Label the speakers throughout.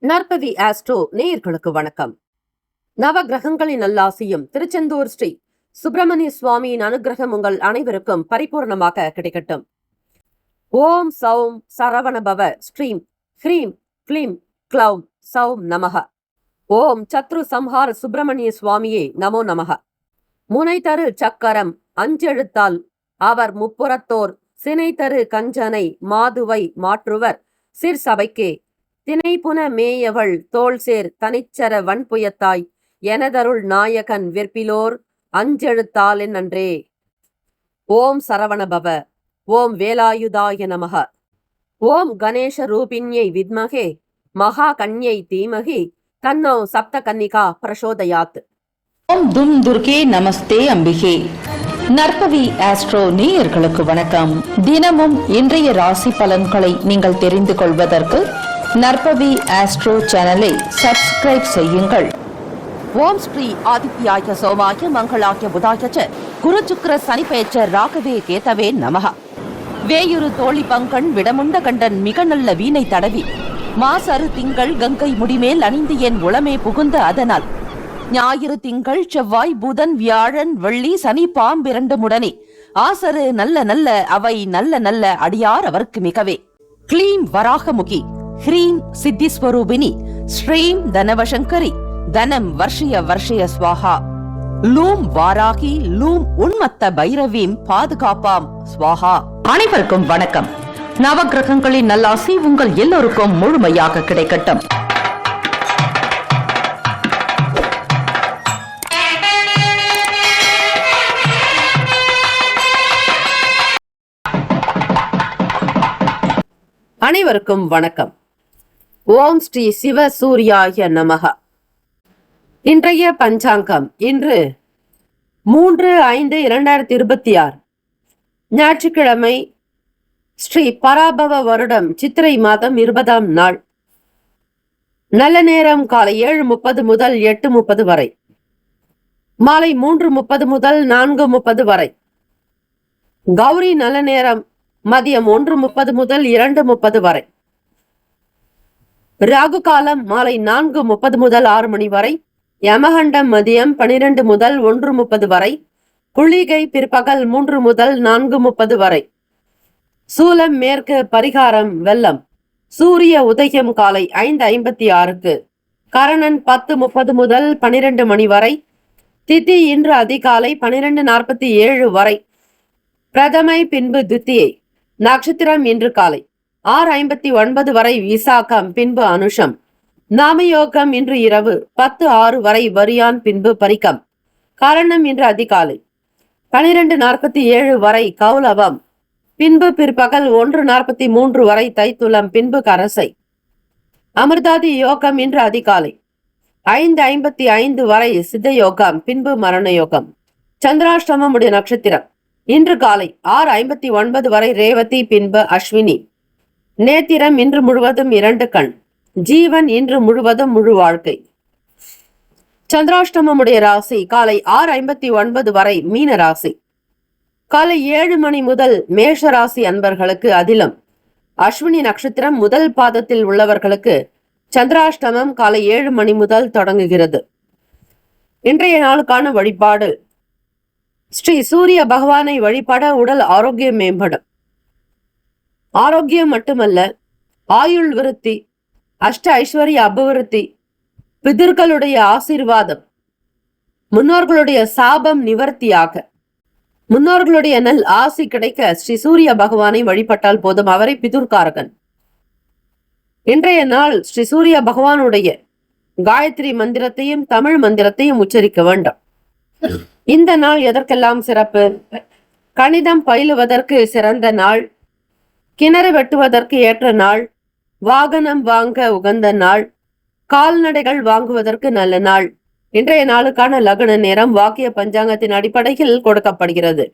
Speaker 1: நற்பவி astro நேயர்களுக்கு வணக்கம். நவ கிரகங்களின் நல்லாசியும் திருச்செந்தூர் ஸ்ரீ சுப்பிரமணிய சுவாமியின் அனுகிரகம் உங்கள் அனைவருக்கும் பரிபூர்ணமாக கிடைக்கட்டும். ஓம் சௌம் சரவணபவ ஸ்ரீம் ஹ்ரீம் க்ளீம் க்ளௌம் சௌம் நமக. ஓம் சத்ரு சம்ஹார சுப்பிரமணிய சுவாமியே நமோ நமக. முனை தரு சக்கரம் அஞ்செழுத்தால் அவர் முப்புறத்தோர் சினை தரு கஞ்சனை மாதுவை மாற்றுவர் சிற்சபைக்கே தினைப்புன மேயவள் தோள்சேர் தனிச்சர வன்புயத்தாய் எனதருள் நாயகன் விற்பிலோர் அஞ்செழுத்தால் நன்றே. ஓம் சரவணபவ. ஓம் வேலாயுதாய நமக. ஓம் கணேச ரூபிண்யை வித்மகே மகா கன்யை தீமகி தன்னோ சப்த கன்னிகா பிரசோதயாத்.
Speaker 2: ஓம் தும் துர்கே நமஸ்தே அம்பிகே. நற்பவி ஆஸ்ட்ரோ நேயர்களுக்கு வணக்கம். தினமும் இன்றைய ராசி பலன்களை நீங்கள் தெரிந்து கொள்வதற்கு நற்பவி ஆஸ்ட்ரோ சேனலை சப்ஸ்கிரைப் செய்யுங்கள்.
Speaker 1: ஓம் ஸ்ரீ ஆதித்யாய சோமாய மங்களாய புதாய குரு சுக்கிர சனி பெயர்ச்ச ராகவே கேதவே நமக. வேயுரு தோழி பங்கன் விடமுண்ட கண்டன் மிக நல்ல வீணை தடவி மாசரு திங்கள் கங்கை முடிமேல் அணிந்து என் உளமே புகுந்த அதனால் ஞாயிறு திங்கள் செவ்வாய் புதன் வியாழன் வெள்ளி சனி பாம்பிரண்டு முடனே ஆசரு நல்ல நல்ல அவை நல்ல நல்ல அடியார் அவருக்கு மிகவே. க்ளீம் வராகமுகி ஹ்ரீம் சித்திஸ்வரூபிணி ஸ்ரீம் தனவசங்கரி தனம் வர்ஷய வர்ஷய ஸ்வாஹா. லூம் வாராகி லூம் உன்மத்த பைரவீம் பாதுகாப்பாம் ஸ்வாஹா.
Speaker 2: அனைவருக்கும் வணக்கம். நவகிரகங்களின் நல்லாசி உங்கள் எல்லோருக்கும் முழுமையாக கிடைக்கட்டும்.
Speaker 1: அனைவருக்கும் வணக்கம். ஓம் ஸ்ரீ சிவ சூர்யாய நமக. இன்றைய பஞ்சாங்கம் இன்று 3/5/2026 ஞாயிற்றுக்கிழமை, ஸ்ரீ பராபவ வருடம் சித்திரை மாதம் 20ஆம் நாள். நல்ல நேரம் காலை 7:30 முதல் 8:30 வரை, மாலை 3:30 முதல் 4:30 வரை. கௌரி நல்ல நேரம் மதியம் 1:30 முதல் 2:30 வரை. ராகு காலம் மாலை 4:30 முதல் 6 மணி வரை. யமகண்டம் மதியம் 12 முதல் 1:30 வரை. குளிகை பிற்பகல் 3 முதல் 4:30 வரை. சூலம் மேற்கு, பரிகாரம் வெள்ளம். சூரிய உதயம் காலை 5:56க்கு. கரணன் 10:30 முதல் 12 மணி வரை. திதி இன்று அதிகாலை 12:47 வரை. பிரதமை பின்பு துத்தியை. நட்சத்திரம் இன்று காலை 6:59 வரை விசாகம் பின்பு அனுஷம். நாமயோகம் இன்று இரவு 10:06 வரை வரியான் பின்பு பரிக்கம். கரணம் இன்று அதிகாலை 12:47 வரை கௌலவம் பின்பு பிற்பகல் 1:43 வரை தைத்துளம் பின்பு கரசை. அமிர்தாதி யோகம் இன்று அதிகாலை 5:55 வரை சித்த யோகம் பின்பு மரண யோகம். சந்திராஷ்டமம் உடைய நட்சத்திரம் இன்று காலை 6:59 வரை ரேவதி பின்பு அஸ்வினி. நேத்திரம் இன்று முழுவதும் 2 கண். ஜீவன் இன்று முழுவதும் முழு வாழ்க்கை. சந்திராஷ்டமமுடைய ராசி காலை 6:59 வரை மீன ராசி. காலை 7 மணி முதல் மேஷ ராசி அன்பர்களுக்கு அதிலம். அஸ்வினி நட்சத்திரம் முதல் பாதத்தில் உள்ளவர்களுக்கு சந்திராஷ்டமம் காலை 7 மணி முதல் தொடங்குகிறது. இன்றைய நாளுக்கான வழிபாடு: ஸ்ரீ சூரிய பகவானை வழிபட உடல் ஆரோக்கியம் மேம்படும். ஆரோக்கியம் மட்டுமல்ல, ஆயுள் விருத்தி, அஷ்ட ஐஸ்வர்ய அபிவிருத்தி, பிதர்களுடைய ஆசீர்வாதம், முன்னோர்களுடைய சாபம் நிவர்த்தியாக, முன்னோர்களுடைய நல் ஆசி கிடைக்க ஸ்ரீ சூரிய பகவானை வழிபட்டால் போதும். அவரை பிதுர்காரகன். இன்றைய நாள் ஸ்ரீ சூரிய பகவானுடைய காயத்ரி மந்திரத்தையும் தமிழ் மந்திரத்தையும் உச்சரிக்க வேண்டும். இந்த நாள் எதற்கெல்லாம் சிறப்பு? கணிதம் பயிலுவதற்கு சிறந்த நாள், கிணறு வெட்டுவதற்கு ஏற்ற நாள், வாகனம் வாங்க உகந்த நாள், கால்நடைகள் வாங்குவதற்கு நல்ல நாள். இன்றைய நாளுக்கான லக்ன நேரம் வாக்கிய பஞ்சாங்கத்தின் அடிப்படையில் கொடுக்கப்படுகிறது.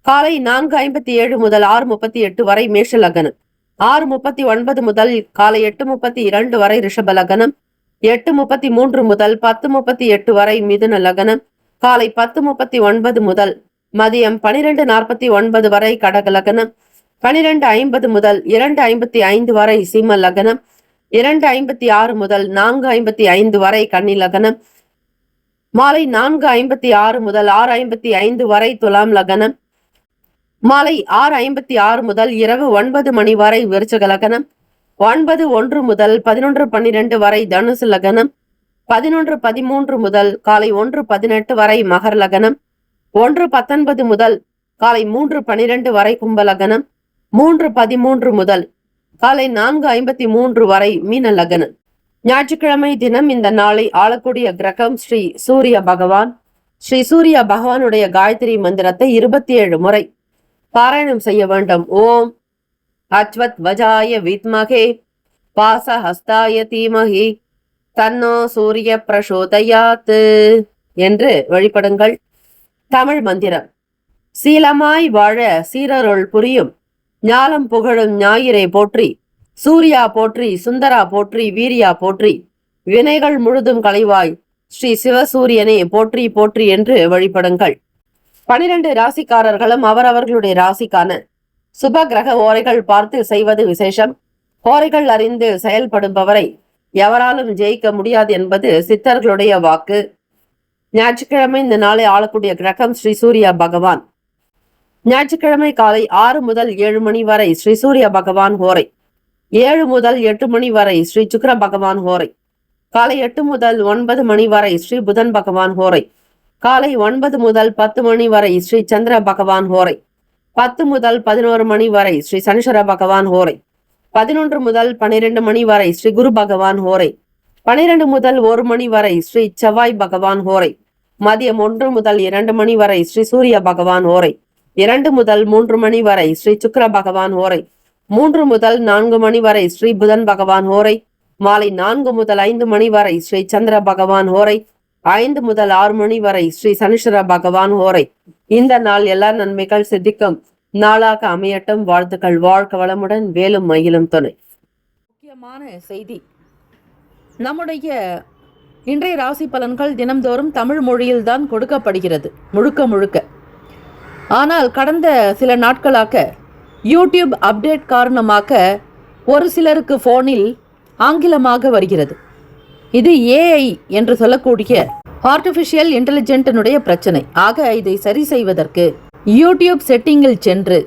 Speaker 1: காலை 4:57 முதல் 6:38 வரை மேஷ லக்னம். 6:39 முதல் காலை 8:32 வரை ரிஷப லக்னம். 8:33 முதல் 10:38 வரை மிதுன லக்னம். காலை 10:39 முதல் மதியம் 12:49 வரை கடக லக்னம். 12:50 முதல் 2:55 வரை சிம்ம லக்னம். 2:56 முதல் 4:55 வரை கன்னி லக்னம். மாலை 4:56 முதல் 6:55 வரை துலாம் லக்னம். மாலை 6:56 முதல் இரவு 9 மணி வரை விருச்சிக லக்னம். 9:01 முதல் 11:12 வரை தனுசு லக்னம். 11:13 முதல் காலை 1:18 வரை மகர் லக்னம். 1:19 முதல் காலை 3:12 வரை கும்ப லக்னம். 3:13 முதல் காலை 4:53 வரை மீன லக்னம். ஞாயிற்றுக்கிழமை தினம் இந்த நாளை ஆளக்கூடிய கிரகம் ஸ்ரீ சூரிய பகவான். ஸ்ரீ சூரிய பகவானுடைய காயத்ரி மந்திரத்தை 27 முறை பாராயணம் செய்ய வேண்டும். ஓம் அச்வத் வஜாய வித்மகே பாசஹஸ்தாய தீமஹி தன்னோ சூரிய பிரசோதயாத் என்று வழிபடுங்கள். தமிழ் மந்திரம். சீலமாய் வாழ சீரருள் புரியும் ஞாலம் புகழும் ஞாயிறை போற்றி, சூர்யா போற்றி, சுந்தரா போற்றி, வீரியா போற்றி, வினைகள் முழுதும் களைவாய் ஸ்ரீ சிவசூரியனே போற்றி போற்றி என்று வழிபடுங்கள். 12 ராசிக்காரர்களும் அவரவர்களுடைய ராசிக்கான சுப கிரக ஓரைகள் பார்த்து செய்வது விசேஷம். ஓரைகள் அறிந்து செயல்படுபவரை எவராலும் ஜெயிக்க முடியாது என்பது சித்தர்களுடைய வாக்கு. ஞாயிற்றுக்கிழமை இந்த நாளை ஆளக்கூடிய கிரகம் ஸ்ரீ சூரிய பகவான். ஞாயிற்றுக்கிழமை காலை 6 முதல் 7 மணி வரை ஸ்ரீ சூரிய பகவான் ஹோரை. 7 முதல் 8 மணி வரை ஸ்ரீ சுக்கிர பகவான் ஹோரை. காலை 8 முதல் 9 மணி வரை ஸ்ரீ புதன் பகவான் ஹோரை. காலை 9 முதல் 10 மணி வரை ஸ்ரீ சந்திர பகவான் ஹோரை. 10 முதல் 11 மணி வரை ஸ்ரீ சனிஸ்வர பகவான் ஹோரை. 11 முதல் 12 மணி வரை ஸ்ரீ குரு பகவான் ஹோரை. 12 முதல் 1 மணி வரை ஸ்ரீ செவ்வாய் பகவான் ஹோரை. மதியம் 1 முதல் 2 மணி வரை ஸ்ரீ சூரிய பகவான் ஹோரை. 2 முதல் 3 மணி வரை ஸ்ரீ சுக்கிர பகவான் ஹோரை. 3 முதல் 4 மணி வரை ஸ்ரீ புதன் பகவான் ஹோரை. மாலை 4 முதல் 5 மணி வரை ஸ்ரீ சந்திர பகவான் ஹோரை. 5 முதல் 6 மணி வரை ஸ்ரீ சனிஸ்வர பகவான் ஹோரை. இந்த நாள் எல்லா நன்மைகள் சித்திக்கும் நாளாக அமையட்டும். வாழ்த்துக்கள். வாழ்க வளமுடன். வேலும் மயிலும் துணை. முக்கியமான செய்தி. நம்முடைய இன்றைய ராசி பலன்கள் தினம்தோறும் தமிழ் மொழியில்தான் கொடுக்கப்படுகிறது முழுக்க முழுக்க. ஆனால் கடந்த சில நாட்களாக யூடியூப் அப்டேட் காரணமாக ஒரு சிலருக்கு ஃபோனில் ஆங்கிலமாக வருகிறது. இது ஏஐ என்று சொல்லக்கூடிய ஆர்டிஃபிஷியல் இன்டெலிஜென்ட்டினுடைய பிரச்சனை. ஆக இதை சரி செய்வதற்கு யூடியூப் செட்டிங்கில் சென்று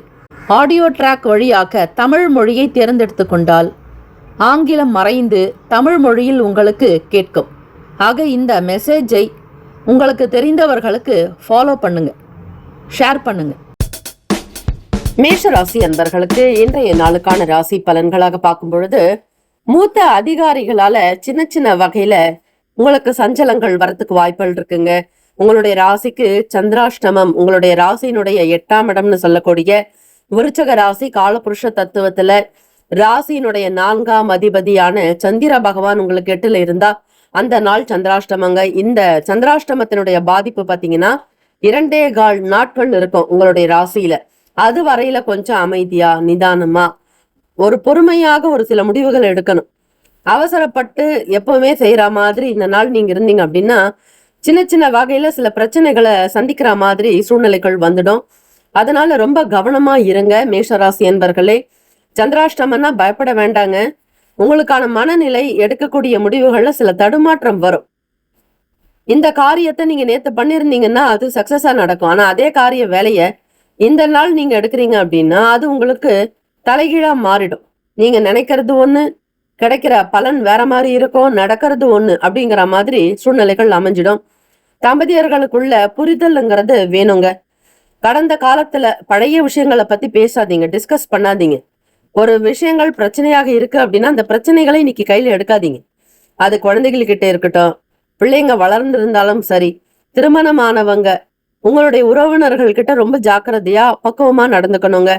Speaker 1: ஆடியோ ட்ராக் வழியாக தமிழ் மொழியை தேர்ந்தெடுத்து கொண்டால் ஆங்கிலம் மறைந்து தமிழ் மொழியில் உங்களுக்கு கேட்கும். ஆக இந்த மெசேஜை உங்களுக்கு தெரிந்தவர்களுக்கு ஃபாலோ பண்ணுங்க, ஷேர் பண்ணுங்க. மேஷ ராசி அன்பர்களுக்கு இன்றைய நாளுக்கான ராசி பலன்களாக பார்க்கும் பொழுது, மூத்த அதிகாரிகளால சின்ன சின்ன வகையில உங்களுக்கு சஞ்சலங்கள் வரத்துக்கு வாய்ப்புகள் இருக்குங்க. உங்களுடைய ராசிக்கு சந்திராஷ்டமம், உங்களுடைய ராசியினுடைய 8ஆம் இடம்னு சொல்லக்கூடிய விருச்சக ராசி காலபுருஷ தத்துவத்துல ராசியினுடைய 4ஆம் அதிபதியான சந்திர பகவான் உங்களுக்கு 8ல இருந்தா அந்த நாள் சந்திராஷ்டமங்க. இந்த சந்திராஷ்டமத்தினுடைய பாதிப்பு பாத்தீங்கன்னா 2.25 நாட்கள் இருக்கும் உங்களுடைய ராசியில. அது வரையில கொஞ்சம் அமைதியா நிதானமா ஒரு பொறுமையாக ஒரு சில முடிவுகள் எடுக்கணும். அவசரப்பட்டு எப்பவுமே செய்யற மாதிரி இந்த நாள் நீங்க இருந்தீங்க அப்படின்னா சின்ன சின்ன வகையில சில பிரச்சனைகளை சந்திக்கிற மாதிரி சூழ்நிலைகள் வந்துடும். அதனால ரொம்ப கவனமா இருங்க மேஷராசி என்பர்களே. சந்திராஷ்டமன்னா பயப்பட வேண்டாங்க. உங்களுக்கான மனநிலை எடுக்கக்கூடிய முடிவுகள்ல சில தடுமாற்றம் வரும். இந்த காரியத்தை நீங்க நேத்து பண்ணிருந்தீங்கன்னா அது சக்சஸா நடக்கும். ஆனா அதே காரிய வேலைய இந்த நாள் நீங்க எடுக்கிறீங்க அப்படின்னா அது உங்களுக்கு தலைகீழா மாறிடும். நீங்க நினைக்கிறது ஒண்ணு, கிடைக்கிற பலன் வேற மாதிரி இருக்கும், நடக்கிறது ஒண்ணு அப்படிங்கிற மாதிரி சூழ்நிலைகள் அமைஞ்சிடும். தம்பதியர்களுக்குள்ள புரிதல்ங்கிறது வேணுங்க. கடந்த காலத்துல பழைய விஷயங்களை பத்தி பேசாதீங்க, டிஸ்கஸ் பண்ணாதீங்க. ஒரு விஷயங்கள் பிரச்சனையாக இருக்கு அப்படின்னா அந்த பிரச்சனைகளை இன்னைக்கு கையில எடுக்காதீங்க. அது குழந்தைகள்கிட்ட இருக்கட்டும், பிள்ளைங்க வளர்ந்திருந்தாலும் சரி, திருமணமானவங்க, உங்களுடைய உறவினர்கள் கிட்ட ரொம்ப ஜாக்கிரதையா பக்குவமா நடந்துக்கணுங்க.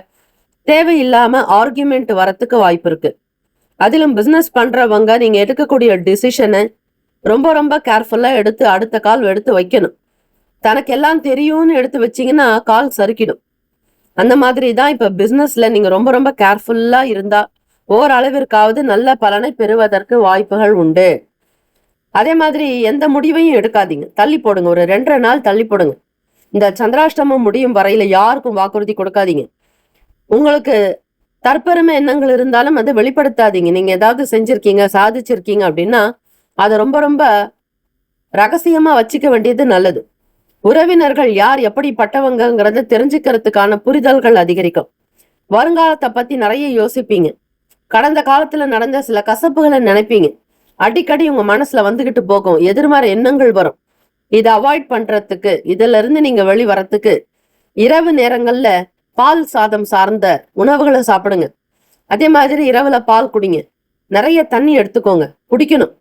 Speaker 1: தேவையில்லாம ஆர்கியூமெண்ட் வரத்துக்கு வாய்ப்பு இருக்கு. அதிலும் பிசினஸ் பண்றவங்க நீங்க எடுக்கக்கூடிய டிசிஷனை ரொம்ப ரொம்ப கேர்ஃபுல்லா எடுத்து அடுத்த கால் எடுத்து வைக்கணும். தனக்கு எல்லாம் தெரியும்னு எடுத்து வச்சீங்கன்னா கால் சறுக்கிடும். அந்த மாதிரி தான் இப்ப பிசினஸ்ல நீங்க ரொம்ப ரொம்ப கேர்ஃபுல்லா இருந்தா ஓரளவிற்காவது நல்ல பலனை பெறுவதற்கு வாய்ப்புகள் உண்டு. அதே மாதிரி எந்த முடிவையும் எடுக்காதீங்க, தள்ளி போடுங்க. ஒரு 2 நாள் தள்ளி போடுங்க. இந்த சந்திராஷ்டமம் முடியும் வரையில யாருக்கும் வாக்குறுதி கொடுக்காதீங்க. உங்களுக்கு தற்பெருமை எண்ணங்கள் இருந்தாலும் அதை வெளிப்படுத்தாதீங்க. நீங்க ஏதாவது செஞ்சிருக்கீங்க, சாதிச்சிருக்கீங்க அப்படின்னா அதை ரொம்ப ரொம்ப ரகசியமா வச்சுக்க வேண்டியது நல்லது. உறவினர்கள் யார் எப்படிப்பட்டவங்கிறத தெரிஞ்சுக்கிறதுக்கான புரிதல்கள் அதிகரிக்கும். வருங்காலத்தை பத்தி நிறைய யோசிப்பீங்க. கடந்த காலத்துல நடந்த சில கசப்புகளை நினைப்பீங்க. அடிக்கடி உங்க மனசுல வந்துகிட்டு போகும். எதிர்மறை எண்ணங்கள் வரும். இதை அவாய்ட் பண்றதுக்கு, இதுல இருந்து நீங்க வெளிவரத்துக்கு இரவு நேரங்கள்ல பால் சாதம் சார்ந்த உணவுகளை சாப்பிடுங்க. அதே மாதிரி இரவுல பால் குடிங்க. நிறைய தண்ணி எடுத்துக்கோங்க, குடிக்கணும்.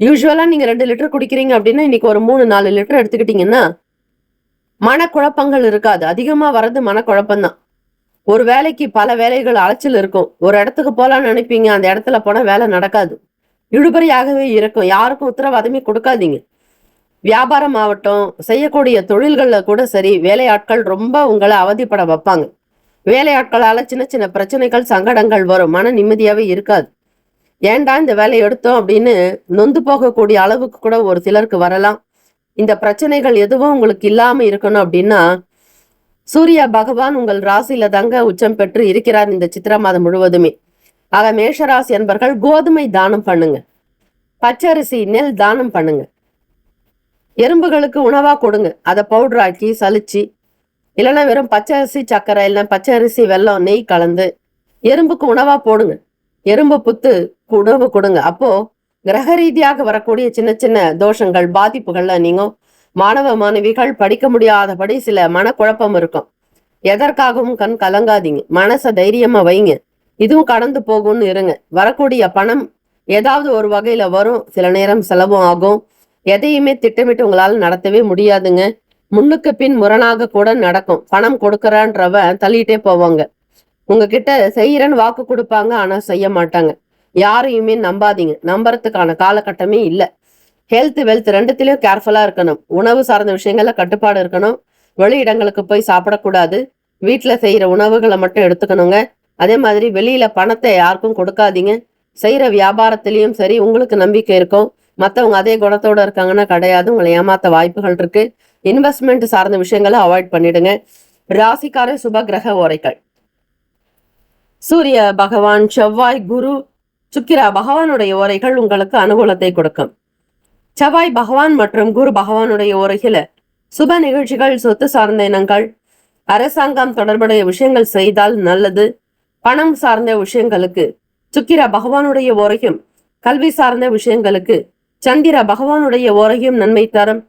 Speaker 1: யூஸ்வலா நீங்க 2 லிட்டர் குடிக்கிறீங்க அப்படின்னா இன்னைக்கு ஒரு 3-4 லிட்டர் எடுத்துக்கிட்டீங்கன்னா மனக்குழப்பங்கள் இருக்காது. அதிகமா வர்றது மனக்குழப்பம்தான். ஒரு வேலைக்கு பல வேலைகள் அலைச்சல் இருக்கும். ஒரு இடத்துக்கு போலான்னு நினைப்பீங்க, அந்த இடத்துல போனா வேலை நடக்காது. இழுபறியாகவே இருக்கும். யாருக்கும் உத்தரவாதமே கொடுக்காதீங்க. வியாபாரம் ஆகட்டும், செய்யக்கூடிய தொழில்கள்ல கூட சரி, வேலையாட்கள் ரொம்ப உங்களை அவதிப்பட வைப்பாங்க. வேலையாட்களால சின்ன சின்ன பிரச்சனைகள், சங்கடங்கள் வரும். மன நிம்மதியாவே இருக்காது. ஏன்டா இந்த வேலையை எடுத்தோம் அப்படின்னு நொந்து போகக்கூடிய அளவுக்கு கூட ஒரு சிலருக்கு வரலாம். இந்த பிரச்சனைகள் எதுவும் உங்களுக்கு இல்லாம இருக்கணும் அப்படின்னா சூரிய பகவான் உங்கள் ராசியில தாங்க உச்சம் பெற்று இருக்கிறார் இந்த சித்திரை மாதம் முழுவதுமே. ஆக மேஷராசி என்பர்கள் கோதுமை தானம் பண்ணுங்க, பச்சரிசி நெல் தானம் பண்ணுங்க, எறும்புகளுக்கு உணவா கொடுங்க. அதை பவுடர் ஆக்கி சலிச்சு, இல்லைன்னா வெறும் பச்சரிசி சர்க்கரை, இல்லை பச்சரிசி வெல்லம் நெய் கலந்து எறும்புக்கு உணவா போடுங்க. எறும்பு புத்து உணவு கொடுங்க. அப்போ கிரக ரீதியாக வரக்கூடிய சின்ன சின்ன தோஷங்கள், பாதிப்புகள்ல நீங்க மாணவ மாணவிகள் படிக்க முடியாதபடி சில மனக்குழப்பம் இருக்கும். எதற்காகவும் கண் கலங்காதீங்க. மனசை தைரியமா வைங்க. இதுவும் கடந்து போகும்னு இருங்க. வரக்கூடிய பணம் ஏதாவது ஒரு வகையில வரும். சில நேரம் செலவும் ஆகும். எதையுமே திட்டமிட்டு உங்களால நடத்தவே முடியாதுங்க. முன்னுக்கு பின் முரணாக கூட நடக்கும். பணம் கொடுக்கறான்றவன் தள்ளிட்டே போவாங்க. உங்ககிட்ட செய்யறன்னு வாக்கு கொடுப்பாங்க, ஆனா செய்ய மாட்டாங்க. யாரையுமே நம்பாதீங்க. நம்புறதுக்கான காலகட்டமே இல்லை. ஹெல்த் வெல்த் ரெண்டுத்திலயும் கேர்ஃபுல்லா இருக்கணும். உணவு சார்ந்த விஷயங்கள்ல கட்டுப்பாடு இருக்கணும். வெளி இடங்களுக்கு போய் சாப்பிடக்கூடாது. வீட்டுல செய்யற உணவுகளை மட்டும் எடுத்துக்கணுங்க. அதே மாதிரி வெளியில பணத்தை யாருக்கும் கொடுக்காதீங்க. செய்யற வியாபாரத்திலயும் சரி, உங்களுக்கு நம்பிக்கை இருக்கும். மற்றவங்க அதே குணத்தோட இருக்காங்கன்னா கிடையாது, உங்களை ஏமாத்த வாய்ப்புகள் இருக்கு. இன்வெஸ்ட்மெண்ட் சார்ந்த விஷயங்களை அவாய்ட் பண்ணிடுங்க. ராசிக்கார சுப கிரக ஓரைகள்: சூரிய பகவான், செவ்வாய், குரு, சுக்கிர பகவானுடைய ஓரைகள் உங்களுக்கு அனுகூலத்தை கொடுக்கும். செவ்வாய் பகவான் மற்றும் குரு பகவானுடைய ஓரையில சுப நிகழ்ச்சிகள், சொத்து சார்ந்த இனங்கள், அரசாங்கம் தொடர்புடைய விஷயங்கள் செய்தால் நல்லது. பணம் சார்ந்த விஷயங்களுக்கு சுக்கிர பகவானுடைய ஓரையும், கல்வி சார்ந்த விஷயங்களுக்கு சந்திர பகவானுடைய ஓரையும் நன்மை தரும்.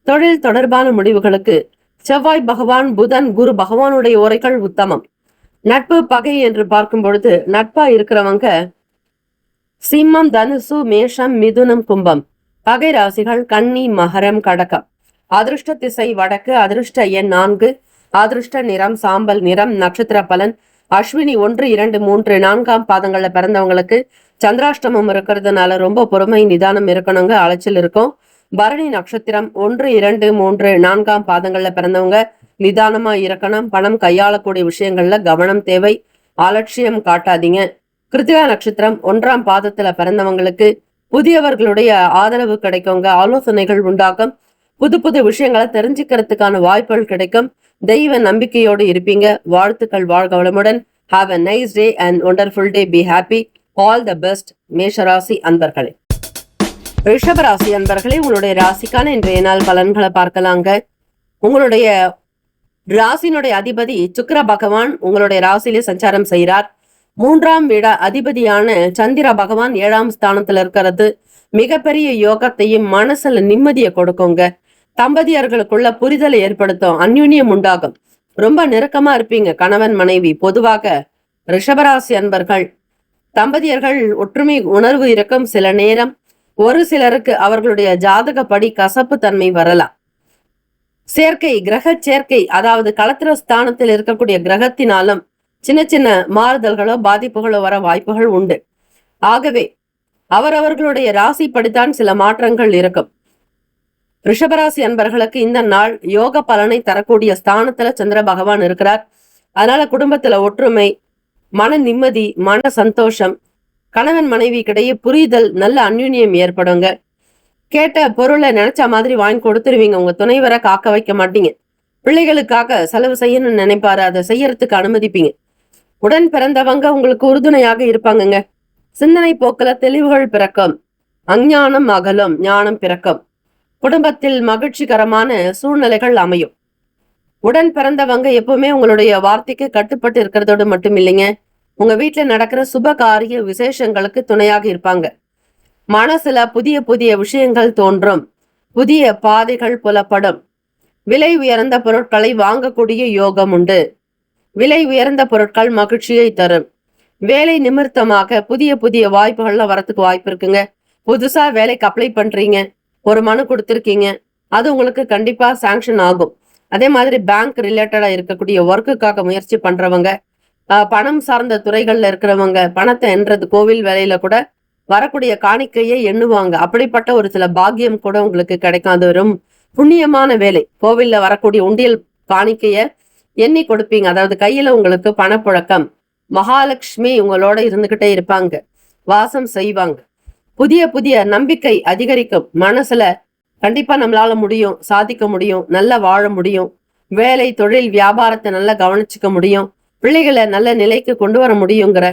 Speaker 1: தொழில் தொடர்பான முடிவுகளுக்கு செவ்வாய் பகவான், புதன், குரு பகவானுடைய ஓரைகள் உத்தமம். நட்பு பகை என்று பார்க்கும் பொழுது நட்பா இருக்கிறவங்க சிம்மம், தனுசு, மேஷம், மிதுனம், கும்பம். பகை ராசிகள் கன்னி, மகரம், கடகம். அதிர்ஷ்ட திசை வடக்கு. அதிர்ஷ்ட எண் 4. அதிர்ஷ்ட நிறம் சாம்பல் நிறம். நட்சத்திர பலன்: அஸ்வினி 1, 2, 3, 4ஆம் பாதங்கள்ல பிறந்தவங்களுக்கு சந்திராஷ்டமம் இருக்கிறதுனால ரொம்ப பொறுமை, நிதானம் இருக்கணுங்க. அலைச்சல் இருக்கும். பரணி நட்சத்திரம் 1, 2, 3, 4ஆம் பாதங்கள்ல பிறந்தவங்க நிதானமா இருக்கணும். பணம் கையாளக்கூடிய விஷயங்கள்ல கவனம் தேவை. அலட்சியம் காட்டாதீங்க. கிருத்திகா நட்சத்திரம் 1ஆம் பாதத்துல பிறந்தவங்களுக்கு புதியவர்களுடைய ஆதரவு கிடைக்குங்க. ஆலோசனைகள் உண்டாகும். புது புது விஷயங்களை தெரிஞ்சுக்கிறதுக்கான வாய்ப்புகள் கிடைக்கும். தெய்வ நம்பிக்கையோடு இருப்பீங்க. வாழ்த்துக்கள். வாழ்க வளமுடன். Have a nice day and wonderful day. Be happy. All the best. மேஷராசி அன்பர்களே. ரிஷபராசி அன்பர்களே, உங்களுடைய ராசிக்கான இன்றைய நாள் பலன்களை பார்க்கலாங்க. உங்களுடைய ராசினுடைய அதிபதி சுக்கிர பகவான் உங்களுடைய ராசியிலே சஞ்சாரம் செய்கிறார். 3ஆம் வீட அதிபதியான சந்திர பகவான் 7ஆம் ஸ்தானத்துல இருக்கிறது மிகப்பெரிய யோகத்தையும் மனசுல நிம்மதியை கொடுக்குங்க. தம்பதியர்களுக்குள்ள புரிதலை ஏற்படுத்தும். அந்யுன்யம் உண்டாகும். ரொம்ப நெருக்கமா இருப்பீங்க கணவன் மனைவி. பொதுவாக ரிஷபராசி அன்பர்கள் தம்பதியர்கள் ஒற்றுமை உணர்வு இருக்கும். சில நேரம் ஒரு சிலருக்கு அவர்களுடைய ஜாதகப்படி கசப்பு தன்மை வரலாம். சேர்க்கை, கிரக சேர்க்கை, அதாவது களத்திர ஸ்தானத்தில் இருக்கக்கூடிய கிரகத்தினாலும் சின்ன சின்ன மாறுதல்களோ பாதிப்புகளோ வர வாய்ப்புகள் உண்டு. ஆகவே அவரவர்களுடைய ராசிப்படித்தான் சில மாற்றங்கள் இருக்கும். ரிஷபராசி அன்பர்களுக்கு இந்த நாள் யோக பலனை தரக்கூடிய ஸ்தானத்துல சந்திர பகவான் இருக்கிறார். அதனால குடும்பத்துல ஒற்றுமை, மன நிம்மதி, மன சந்தோஷம், கணவன் மனைவிக்கிடையே புரிதல், நல்ல அந்யுன்யம் ஏற்படுங்க. கேட்ட பொருளை நினைச்ச மாதிரி வாங்கி கொடுத்துருவீங்க. உங்க துணைவரை காக்க வைக்க மாட்டீங்க. பிள்ளைகளுக்காக செலவு செய்யணும்னு நினைப்பாரு, அதை செய்யறதுக்கு அனுமதிப்பீங்க. உடன் பிறந்தவங்க உங்களுக்கு உறுதுணையாக இருப்பாங்கங்க. சிந்தனை போக்குல தெளிவுகள் பிறக்கும். அஞ்ஞானம் அகலும், ஞானம் பிறக்கும். குடும்பத்தில் மகிழ்ச்சிகரமான சூழ்நிலைகள் அமையும். உடன் பிறந்தவங்க எப்பவுமே உங்களுடைய வார்த்தைக்கு கட்டுப்பட்டு இருக்கிறதோடு மட்டும் இல்லைங்க, உங்க வீட்டுல நடக்கிற சுப காரிய விசேஷங்களுக்கு துணையாக இருப்பாங்க. மனசுல புதிய புதிய விஷயங்கள் தோன்றும். புதிய பாதைகள் புலப்படும். விலை உயர்ந்த பொருட்களை வாங்கக்கூடிய யோகம் உண்டு. விலை உயர்ந்த பொருட்கள் மகிழ்ச்சியை தரும். வேலை நிமித்தமாக புதிய புதிய வாய்ப்புகள்லாம் வரத்துக்கு வாய்ப்பு இருக்குங்க. புதுசா வேலைக்கு அப்ளை பண்றீங்க, ஒரு மனு கொடுத்துருக்கீங்க, அது உங்களுக்கு கண்டிப்பா சாங்ஷன் ஆகும். அதே மாதிரி பேங்க் ரிலேட்டடா இருக்கக்கூடிய ஒர்க்குக்காக முயற்சி பண்றவங்க, பணம் சார்ந்த துறைகள்ல இருக்கிறவங்க, பணத்தை எண்றது, கோவில் வேலையில கூட வரக்கூடிய காணிக்கையை எண்ணுவாங்க. அப்படிப்பட்ட ஒரு சில பாக்கியம் கூட உங்களுக்கு கிடைக்கும். அது வெறும் புண்ணியமான வேலை. கோவில்ல வரக்கூடிய உண்டியல் காணிக்கைய எண்ணி கொடுப்பீங்க. அதாவது கையில உங்களுக்கு பணப்புழக்கம், மகாலட்சுமி உங்களோட இருந்துகிட்டே இருப்பாங்க, வாசம் செய்வாங்க. புதிய புதிய நம்பிக்கை அதிகரிக்கும். மனசுல கண்டிப்பா நம்மளால முடியும், சாதிக்க முடியும், நல்லா வாழ முடியும், வேலை தொழில் வியாபாரத்தை நல்லா கவனிச்சுக்க முடியும், பிள்ளைகளை நல்ல நிலைக்கு கொண்டு வர முடியுங்கிற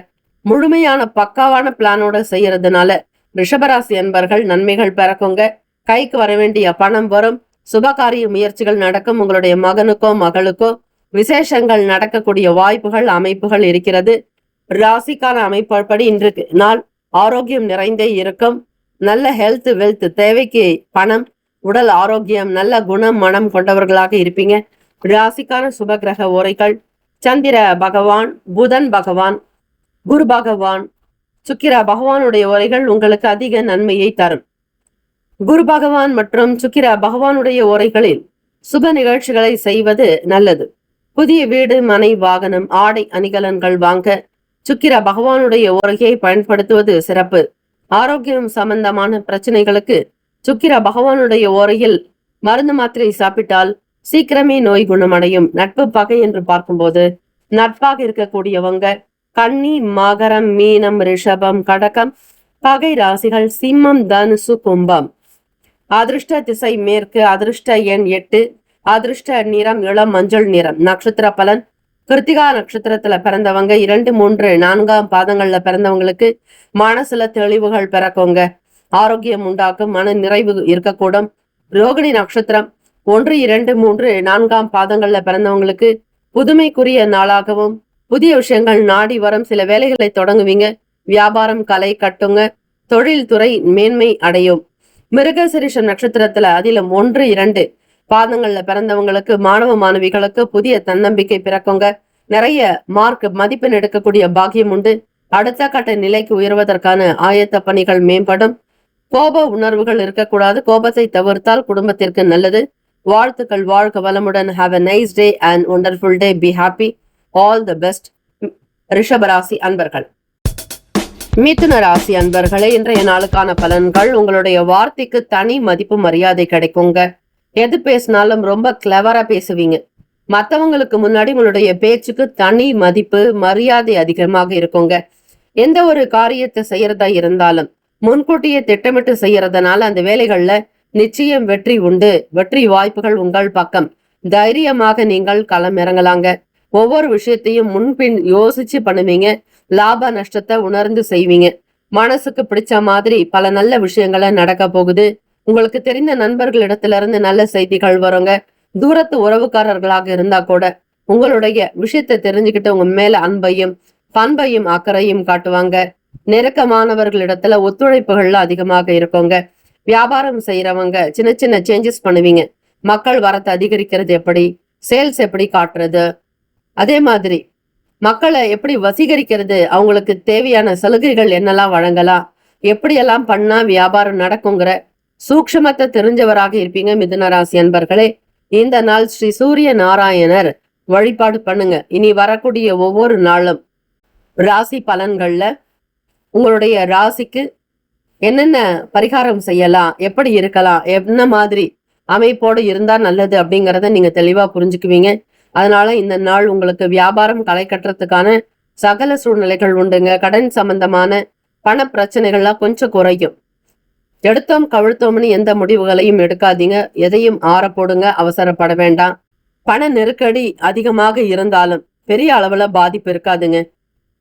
Speaker 1: முழுமையான பக்காவான பிளானோட செய்யறதுனால ரிஷபராசி அன்பர்கள் நன்மைகள் பிறக்குங்க. கைக்கு வர வேண்டிய பணம் வரும். சுபகாரிய முயற்சிகள் நடக்கும். உங்களுடைய மகனுக்கோ மகளுக்கோ விசேஷங்கள் நடக்கக்கூடிய வாய்ப்புகள் அமைப்புகள் இருக்கிறது. ராசிக்கான அமைப்படி இன்றைக்கு நாள் ஆரோக்கியம் நிறைந்தே இருக்கும். நல்ல ஹெல்த் வெல்த், தேவைக்கு பணம், உடல் ஆரோக்கியம், நல்ல குணம் மனம் கொண்டவர்களாக இருப்பீங்க. ராசிக்கான சுப கிரக ஓரைகள்: சந்திர பகவான், புதன் பகவான், குரு பகவான், சுக்கிர பகவானுடைய ஓரைகள் உங்களுக்கு அதிக நன்மையை தரும். குரு பகவான் மற்றும் சுக்கிர பகவானுடைய ஓரைகளில் சுப நிகழ்ச்சிகளை செய்வது நல்லது. புதிய வீடு, மனை, வாகனம், ஆடை அணிகலன்கள் வாங்க சுக்கிர பகவானுடைய ஓரையை பயன்படுத்துவது சிறப்பு. ஆரோக்கியம் சம்பந்தமான பிரச்சனைகளுக்கு சுக்கிர பகவானுடைய ஓரையில் மருந்து மாத்திரை சாப்பிட்டால் சீக்கிரமே நோய் குணமடையும். நட்பு பகை என்று பார்க்கும்போது நட்பாக இருக்கக்கூடியவங்க கன்னி, மகரம், மீனம், ரிஷபம், கடகம் பகை ராசிகள் சிம்மம், தனுசு, கும்பம். அதிர்ஷ்ட திசை மேற்கு. அதிர்ஷ்ட எண் 8. அதிர்ஷ்ட நிறம் இளம் மஞ்சள் நிறம். நட்சத்திர பலன்: கிருத்திகா நட்சத்திரத்துல பிறந்தவங்க 2, 3, 4ஆம் பாதங்கள்ல பிறந்தவங்களுக்கு மனசுல தெளிவுகள் பிறக்குங்க. ஆரோக்கியம் உண்டாக்கும். மன நிறைவு இருக்கக்கூடும். ரோகிணி நட்சத்திரம் 1, 2, 3, 4ஆம் பாதங்கள்ல பிறந்தவங்களுக்கு புதுமைக்குரிய நாளாகவும் புதிய விஷயங்கள் நாடி வரும். சில வேலைகளை தொடங்குவீங்க. வியாபாரம் கலை கட்டுங்க. தொழில் துறை மேன்மை அடையும். மிருகசிரிஷம் நட்சத்திரத்துல அதிலும் 1, 2 பாதங்கள்ல பிறந்தவங்களுக்கு மாணவ மாணவிகளுக்கு புதிய தன்னம்பிக்கை பிறக்குங்க. நிறைய மார்க் மதிப்பெண் எடுக்கக்கூடிய பாக்கியம் உண்டு. அடுத்த கட்ட நிலைக்கு உயர்வதற்கான ஆயத்த பணிகள் மேம்படும். கோப உணர்வுகள் இருக்கக்கூடாது. கோபத்தை தவிர்த்தால் குடும்பத்திற்கு நல்லது. வாழ்த்துக்கள். வாழ்க வளமுடன். Have a nice day and wonderful day. Be happy. All the best. ரிஷபராசி அன்பர்கள். மிதுன ராசி அன்பர்களே, இன்றைய நாளுக்கான பலன்கள்: உங்களுடைய வார்த்தைக்கு தனி மதிப்பு மரியாதை கிடைக்குங்க. எது பேசினாலும் ரொம்ப கிளவரா பேசுவீங்க. மற்றவங்களுக்கு முன்னாடி உங்களுடைய பேச்சுக்கு தனி மதிப்பு மரியாதை அதிகமாக இருக்குங்க. எந்த ஒரு காரியத்தை செய்யறதா இருந்தாலும் முன்கூட்டியே திட்டமிட்டு செய்யறதுனால அந்த வேலைகள்ல நிச்சயம் வெற்றி உண்டு. வெற்றி வாய்ப்புகள் உங்கள் பக்கம். தைரியமாக நீங்கள் களம் இறங்கலாங்க. ஒவ்வொரு விஷயத்தையும் முன்பின் யோசிச்சு பண்ணுவீங்க. லாப நஷ்டத்தை உணர்ந்து செய்வீங்க. மனசுக்கு பிடிச்ச மாதிரி பல நல்ல விஷயங்களை நடக்க போகுது. உங்களுக்கு தெரிந்த நண்பர்களிடத்துல இருந்து நல்ல செய்திகள் வருங்க. தூரத்து உறவுக்காரர்களாக இருந்தா கூட உங்களுடைய விஷயத்தை தெரிஞ்சுக்கிட்டு உங்க மேல அன்பையும் பண்பையும் அக்கறையும் காட்டுவாங்க. நெருக்கமானவர்களிடத்துல ஒத்துழைப்புகள்ல அதிகமாக இருக்குங்க. வியாபாரம் செய்யறவங்க சின்ன சின்ன சேஞ்சஸ் பண்ணுவீங்க. மக்கள் வரத்தை அதிகரிக்கிறது எப்படி, சேல்ஸ் எப்படி காட்டுறது, அதே மாதிரி மக்களை எப்படி வசீகரிக்கிறது, அவங்களுக்கு தேவையான சலுகைகள் என்னெல்லாம் வழங்கலாம், எப்படியெல்லாம் பண்ணா வியாபாரம் நடக்குங்கிற சூக்ஷ்மத்தை தெரிஞ்சவராக இருப்பீங்க. மிதுன ராசி அன்பர்களே, இந்த நாள் ஸ்ரீ சூரிய நாராயணர் வழிபாடு பண்ணுங்க. இனி வரக்கூடிய ஒவ்வொரு நாளும் ராசி பலன்கள்ல உங்களுடைய ராசிக்கு என்னென்ன பரிகாரம் செய்யலாம், எப்படி இருக்கலாம், என்ன மாதிரி அமைப்போடு இருந்தா நல்லது அப்படிங்கிறத நீங்க தெளிவா புரிஞ்சுக்குவீங்க. அதனால இந்த நாள் உங்களுக்கு வியாபாரம் களை கட்டுறதுக்கான சகல சூழ்நிலைகள் உண்டுங்க. கடன் சம்பந்தமான பண பிரச்சனைகள்லாம் கொஞ்சம் குறையும். எடுத்தோம் கவிழ்த்தோம்னு எந்த முடிவுகளையும் எடுக்காதீங்க. எதையும் ஆற போடுங்க. அவசரப்பட வேண்டாம். பண நெருக்கடி அதிகமாக இருந்தாலும் பெரிய அளவுல பாதிப்பு இருக்காதுங்க.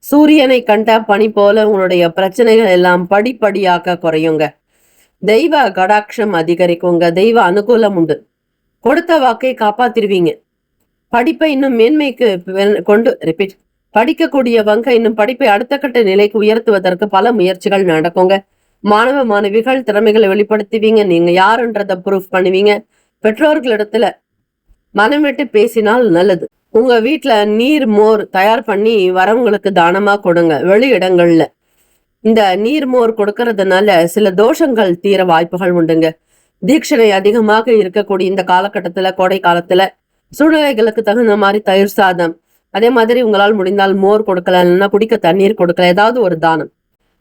Speaker 1: சூரியனை கண்ட பனி போல உங்களுடைய பிரச்சனைகள் எல்லாம் படிப்படியாக குறையுங்க. தெய்வ கடாட்சம் அதிகரிக்குங்க. தெய்வ அனுகூலம் உண்டு. கொடுத்த வாக்கை காப்பாத்திருவீங்க. படிப்பை இன்னும் மேன்மைக்கு படிக்கக்கூடியவங்க இன்னும் படிப்பை அடுத்த கட்ட நிலைக்கு உயர்த்துவதற்கு பல முயற்சிகள் நடக்குங்க. மாணவ மாணவிகள் திறமைகளை வெளிப்படுத்துவீங்க. நீங்க யாருன்றத ப்ரூஃப் பண்ணுவீங்க. பெற்றோர்களிடத்துல மனம் விட்டு பேசினால் நல்லது. உங்க வீட்டுல நீர் மோர் தயார் பண்ணி வரவங்களுக்கு தானமா கொடுங்க. வெளி இடங்கள்ல இந்த நீர் மோர் கொடுக்கறதுனால சில தோஷங்கள் தீர வாய்ப்புகள் உண்டுங்க. தீட்சணை அதிகமாக இருக்கக்கூடிய இந்த காலகட்டத்துல, கோடை காலத்துல சூழ்நிலைகளுக்கு தகுந்த மாதிரி தயிர் சாதம், அதே மாதிரி உங்களால் முடிந்தால் மோர் கொடுக்கலாம், இல்லைன்னா குடிக்க தண்ணீர் கொடுக்கலாம். ஏதாவது ஒரு தானம்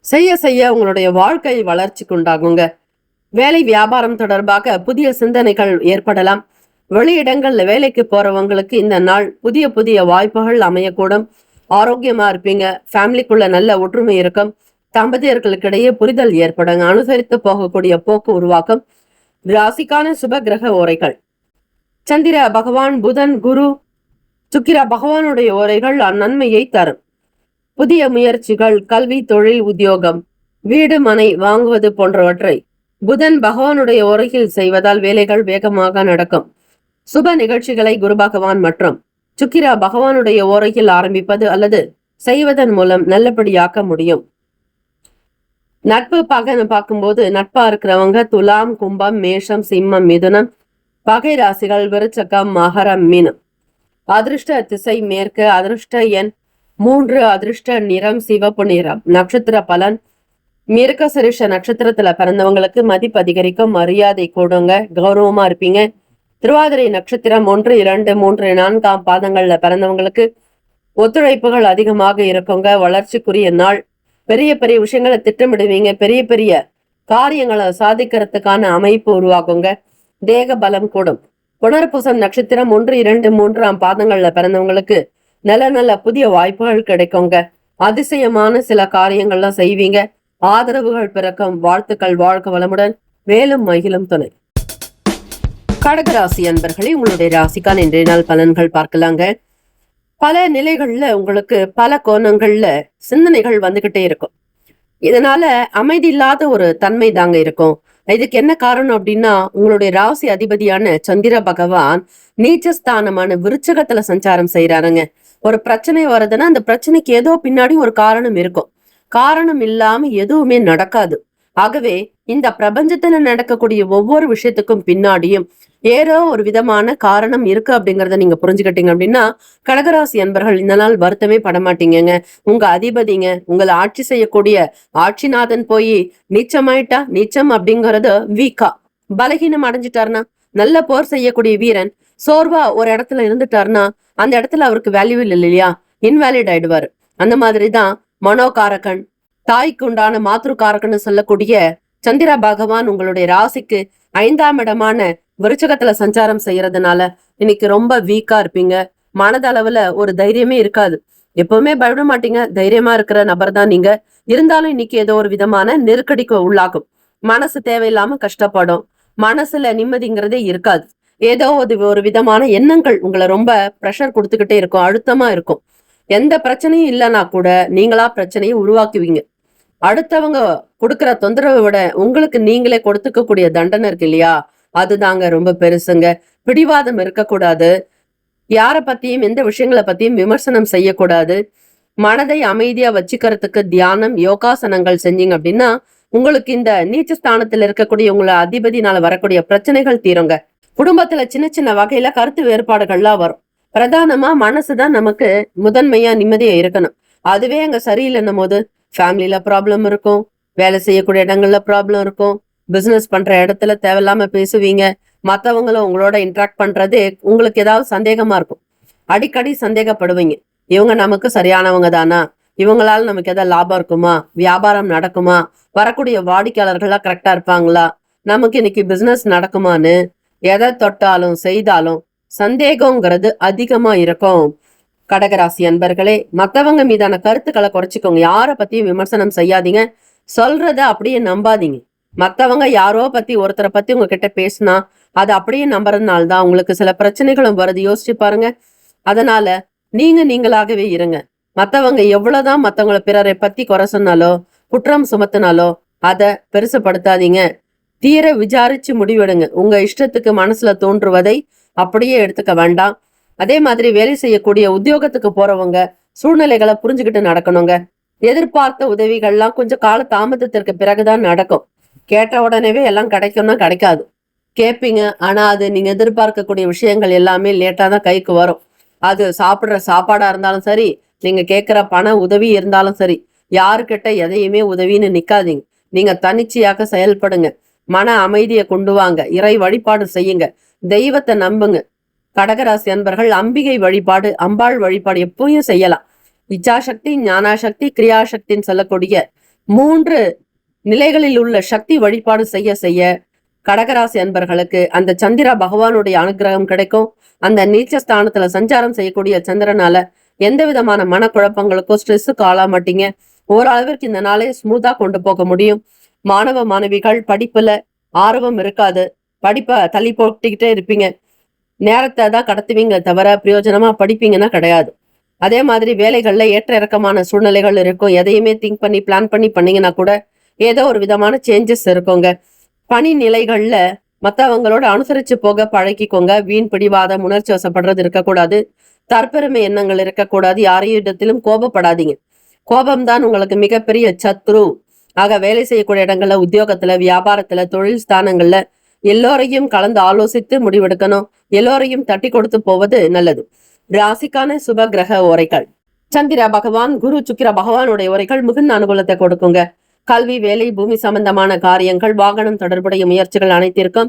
Speaker 1: செய்ய செய்ய உங்களுடைய வாழ்க்கை வளர்ச்சிக்கு உண்டாகுங்க. வேலை வியாபாரம் தொடர்பாக புதிய சிந்தனைகள் ஏற்படலாம். வெளியிடங்கள்ல வேலைக்கு போறவங்களுக்கு இந்த நாள் புதிய புதிய வாய்ப்புகள் அமையக்கூடும். ஆரோக்கியமா இருப்பீங்க. ஃபேமிலிக்குள்ள நல்ல ஒற்றுமை இருக்கும். தம்பதியர்களுக்கிடையே புரிதல் ஏற்படுங்க. அனுசரித்து போகக்கூடிய போக்கு உருவாக்கும். ராசிக்கான சுப கிரக ஓரைகள்: சந்திர பகவான், புதன், குரு, சுக்கிர பகவானுடைய ஓரைகள் நன்மையை தரும். புதிய முயற்சிகள், கல்வி, தொழில், உத்தியோகம், வீடு, மனை வாங்குவது போன்றவற்றை புதன் பகவானுடைய ஓரையில் செய்வதால் வேலைகள் வேகமாக நடக்கும். சுப நிகழ்ச்சிகளை குரு பகவான் மற்றும் சுக்கிர பகவானுடைய ஓரையில் ஆரம்பிப்பது அல்லது செய்வதன் மூலம் நல்லபடியாக்க முடியும். நட்பு பார்க்கும்போது நட்பா இருக்கிறவங்க துலாம், கும்பம், மேஷம், சிம்மம், மிதுனம், பகை ராசிகள் விருச்சகம், மகரம், மீனம். அதிர்ஷ்ட திசை மேற்கு. அதிர்ஷ்ட எண் 3. அதிர்ஷ்ட நிறம் சிவப்பு நிறம். நட்சத்திர பலன்: மிருகசீரிஷ நட்சத்திரத்துல பிறந்தவங்களுக்கு மதிப்பு அதிகரிக்கும். மரியாதை கூடுங்க. கௌரவமா இருப்பீங்க. திருவாதிரை நட்சத்திரம் 1, 2, 3, 4 பாதங்கள்ல பிறந்தவங்களுக்கு ஒத்துழைப்புகள் அதிகமாக இருக்குங்க. வளர்ச்சிக்குரிய நாள். பெரிய பெரிய விஷயங்களை திட்டமிடுவீங்க. பெரிய பெரிய காரியங்களை சாதிக்கிறதுக்கான அமைப்பு உருவாக்குங்க. தேக பலம் கூடும். புனர்பூசம் நட்சத்திரம் 1, 2, 3 பாதங்கள்ல பிறந்தவங்களுக்கு நல்ல நல்ல புதிய வாய்ப்புகள் கிடைக்குங்க. அதிசயமான சில காரியங்கள்லாம் செய்வீங்க. ஆதரவுகள் பிறக்கும். வாழ்த்துக்கள். வாழ்க வளமுடன். மேலும் மகிழும் துணை. கடகராசி அன்பர்களே, உங்களுடைய ராசிக்கான இன்றைய நாள் பலன்கள் பார்க்கலாங்க. பல நிலைகள்ல உங்களுக்கு பல கோணங்கள்ல சிந்தனைகள் வந்துகிட்டே இருக்கும். இதனால அமைதி இல்லாத ஒரு தன்மை தாங்க இருக்கும். இதுக்கு என்ன காரணம் அப்படின்னா, உங்களுடைய ராசி அதிபதியான சந்திர பகவான் நீச்சஸ்தானமான விருச்சகத்துல சஞ்சாரம் செய்யறாருங்க. ஒரு பிரச்சனை வருதுன்னா அந்த பிரச்சனைக்கு ஏதோ பின்னாடி ஒரு காரணம் இருக்கும். காரணம் இல்லாம எதுவுமே நடக்காது. ஆகவே இந்த பிரபஞ்சத்துல நடக்கக்கூடிய ஒவ்வொரு விஷயத்துக்கும் பின்னாடியும் ஏதோ ஒரு விதமான காரணம் இருக்கு அப்படிங்கறத நீங்க புரிஞ்சுக்கிட்டீங்க அப்படின்னா, கடகராசி அன்பர்கள் இந்த நாள் வருத்தமே படமாட்டீங்க. உங்க அதிபதிங்க, உங்களை ஆட்சி செய்யக்கூடிய ஆட்சிநாதன் போய் நீச்சமாயிட்டா, நீச்சம் அப்படிங்கறது வீக்கா பலகீனம் அடைஞ்சிட்டாருன்னா, நல்ல போர் செய்யக்கூடிய வீரன் சோர்வா ஒரு இடத்துல இருந்துட்டாருன்னா அந்த இடத்துல அவருக்கு வேல்யூ இல்லை இல்லையா, இன்வேலிட் ஆயிடுவாரு. அந்த மாதிரிதான் மனோகாரகன், தாய்க்கு உண்டான மாத்ருகாரகன்னு சொல்லக்கூடிய சந்திர பகவான் உங்களுடைய ராசிக்கு 5ஆம் இடமான விருச்சகத்துல சஞ்சாரம் செய்யறதுனால இன்னைக்கு ரொம்ப வீக்கா இருப்பீங்க. மனதளவுல ஒரு தைரியமே இருக்காது. எப்பவுமே பயப்பட மாட்டீங்க. தைரியமா இருக்கிற நபர் தான் நீங்க. இருந்தாலும் இன்னைக்கு ஏதோ ஒரு விதமான நெருக்கடிக்கு உள்ளாகும். மனசு தேவையில்லாம கஷ்டப்படும். மனசுல நிம்மதிங்கிறதே இருக்காது. ஏதோ ஒரு விதமான எண்ணங்கள் உங்களை ரொம்ப ப்ரெஷர் கொடுத்துக்கிட்டே இருக்கும். அழுத்தமா இருக்கும். எந்த பிரச்சனையும் இல்லைன்னா கூட நீங்களா பிரச்சனையை உருவாக்குவீங்க. அடுத்தவங்க கொடுக்கிற தொந்தரவை விட உங்களுக்கு நீங்களே கொடுத்துக்க தண்டனை இருக்கு இல்லையா, அதுதாங்க ரொம்ப பெருசுங்க. பிடிவாதம் இருக்கக்கூடாது. யார பத்தியும் எந்த விஷயங்களை பத்தியும் விமர்சனம் செய்யக்கூடாது. மனதை அமைதியா வச்சுக்கிறதுக்கு தியானம், யோகாசனங்கள் செஞ்சீங்க அப்படின்னா உங்களுக்கு இந்த நீச்ச ஸ்தானத்துல இருக்கக்கூடிய உங்களை அதிபதினால வரக்கூடிய பிரச்சனைகள் தீருங்க. குடும்பத்துல சின்ன சின்ன வகையில கருத்து வேறுபாடுகள்லாம் வரும். பிரதானமா மனசுதான் நமக்கு முதன்மையா நிம்மதியா இருக்கணும். அதுவே அங்க சரியில்லைன்னும் போது ஃபேமிலியில ப்ராப்ளம் இருக்கும். வேலை செய்யக்கூடிய இடங்கள்ல ப்ராப்ளம் இருக்கும். பிசினஸ் பண்ற இடத்துல தேவையில்லாம பேசுவீங்க. மத்தவங்களும் உங்களோட இன்ட்ராக்ட் பண்றது உங்களுக்கு ஏதாவது சந்தேகமா இருக்கும். அடிக்கடி சந்தேகப்படுவீங்க. இவங்க நமக்கு சரியானவங்க தானா, இவங்களால நமக்கு ஏதாவது லாபம் இருக்குமா, வியாபாரம் நடக்குமா, வரக்கூடிய வாடிக்கையாளர்கள்லாம் கரெக்டா இருப்பாங்களா, நமக்கு இன்னைக்கு பிசினஸ் நடக்குமான்னு எதை தொட்டாலும் செய்தாலும் சந்தேகங்கிறது அதிகமா இருக்கும். கடகராசி அன்பர்களே, மத்தவங்க மீதான கருத்துக்களை குறைச்சிக்கோங்க. யார பத்தியும் விமர்சனம் செய்யாதீங்க. சொல்றத அப்படியே நம்பாதீங்க. மத்தவங்க யாரோ பத்தி ஒருத்தரை பத்தி உங்ககிட்ட பேசினா அதை அப்படியே நம்புறதுனால்தான் உங்களுக்கு சில பிரச்சனைகளும் வருது. யோசிச்சு பாருங்க. அதனால நீங்களாகவே இருங்க. மத்தவங்க எவ்வளவுதான் மத்தவங்களை பிறரை பத்தி குறை சொன்னாலோ குற்றம் சுமத்தினாலோ அதை பெருசுப்படுத்தாதீங்க. தீர விசாரிச்சு முடிவெடுங்க. உங்க இஷ்டத்துக்கு மனசுல தோன்றுவதை அப்படியே எடுத்துக்க வேண்டாம். அதே மாதிரி வேலை செய்யக்கூடிய உத்தியோகத்துக்கு போறவங்க சூழ்நிலைகளை புரிஞ்சுக்கிட்டு நடக்கணுங்க. எதிர்பார்த்த உதவிகள்லாம் கொஞ்சம் கால தாமதத்திற்கு பிறகுதான் நடக்கும். கேட்ட உடனேவே எல்லாம் கிடைக்கும்னா கிடைக்காது. கேட்பீங்க, ஆனா அது நீங்க எதிர்பார்க்கக்கூடிய விஷயங்கள் எல்லாமே லேட்டா தான் கைக்கு வரும். அது சாப்பிடுற சாப்பாடா இருந்தாலும் சரி, நீங்க கேட்கிற பண உதவி இருந்தாலும் சரி, யாருக்கிட்ட எதையுமே உதவின்னு நிக்காதீங்க. நீங்க தன்னிச்சையாக செயல்படுங்க. மன அமைதியை கொண்டு வாங்க. இறை வழிபாடு செய்யுங்க. தெய்வத்தை நம்புங்க. கடகராசி அன்பர்கள் அம்பிகை வழிபாடு, அம்பாள் வழிபாடு எப்பவும் செய்யலாம். இச்சாசக்தி, ஞானாசக்தி, கிரியாசக்தின்னு சொல்லக்கூடிய 3 நிலைகளில் உள்ள சக்தி வழிபாடு செய்ய செய்ய கடகராசி அன்பர்களுக்கு அந்த சந்திர பகவானுடைய அனுகிரகம் கிடைக்கும். அந்த நீச்ச ஸ்தானத்துல சஞ்சாரம் செய்யக்கூடிய சந்திரனால எந்த விதமான மனக்குழப்பங்களுக்கோ ஸ்ட்ரெஸ்ஸுக்கு ஆள மாட்டீங்க. ஓரளவிற்கு இந்த நாளை ஸ்மூத்தா கொண்டு போக முடியும். மாணவ மாணவிகள் படிப்புல ஆர்வம் இருக்காது. படிப்பை தள்ளி போட்டுக்கிட்டே இருப்பீங்க. நேரத்தை தான் கடத்துவீங்க தவிர பிரயோஜனமா படிப்பீங்கன்னா கிடையாது. அதே மாதிரி வேலைகள்ல ஏற்ற இறக்கமான சூழ்நிலைகள் இருக்கும். எதையுமே திங்க் பண்ணி பிளான் பண்ணி பண்ணீங்கன்னா கூட ஏதோ ஒரு விதமான சேஞ்சஸ் இருக்குங்க. பணி நிலைகள்ல மற்றவங்களோட அனுசரிச்சு போக பழகிக்கோங்க. வீண் பிடிவாதம், உணர்ச்சி வசப்படுறது இருக்கக்கூடாது. தற்பெருமை எண்ணங்கள் இருக்கக்கூடாது. யாரையும் இடத்திலும் கோபப்படாதீங்க. கோபம்தான் உங்களுக்கு மிகப்பெரிய சத்ரு. ஆக வேலை செய்யக்கூடிய இடங்கள்ல, உத்தியோகத்துல, வியாபாரத்துல, தொழில் ஸ்தானங்கள்ல எல்லோரையும் கலந்து ஆலோசித்து முடிவெடுக்கணும். எல்லோரையும் தட்டி கொடுத்து போவது நல்லது. ராசிக்கான சுப கிரக உரைகள். சந்திர பகவான், குரு, சுக்கிர பகவானுடைய உரைகள் மிகுந்த அனுகூலத்தை கொடுக்குங்க. கல்வி, வேலை, பூமி சம்பந்தமான காரியங்கள், வாகனம் தொடர்புடைய முயற்சிகள் அனைத்திற்கும்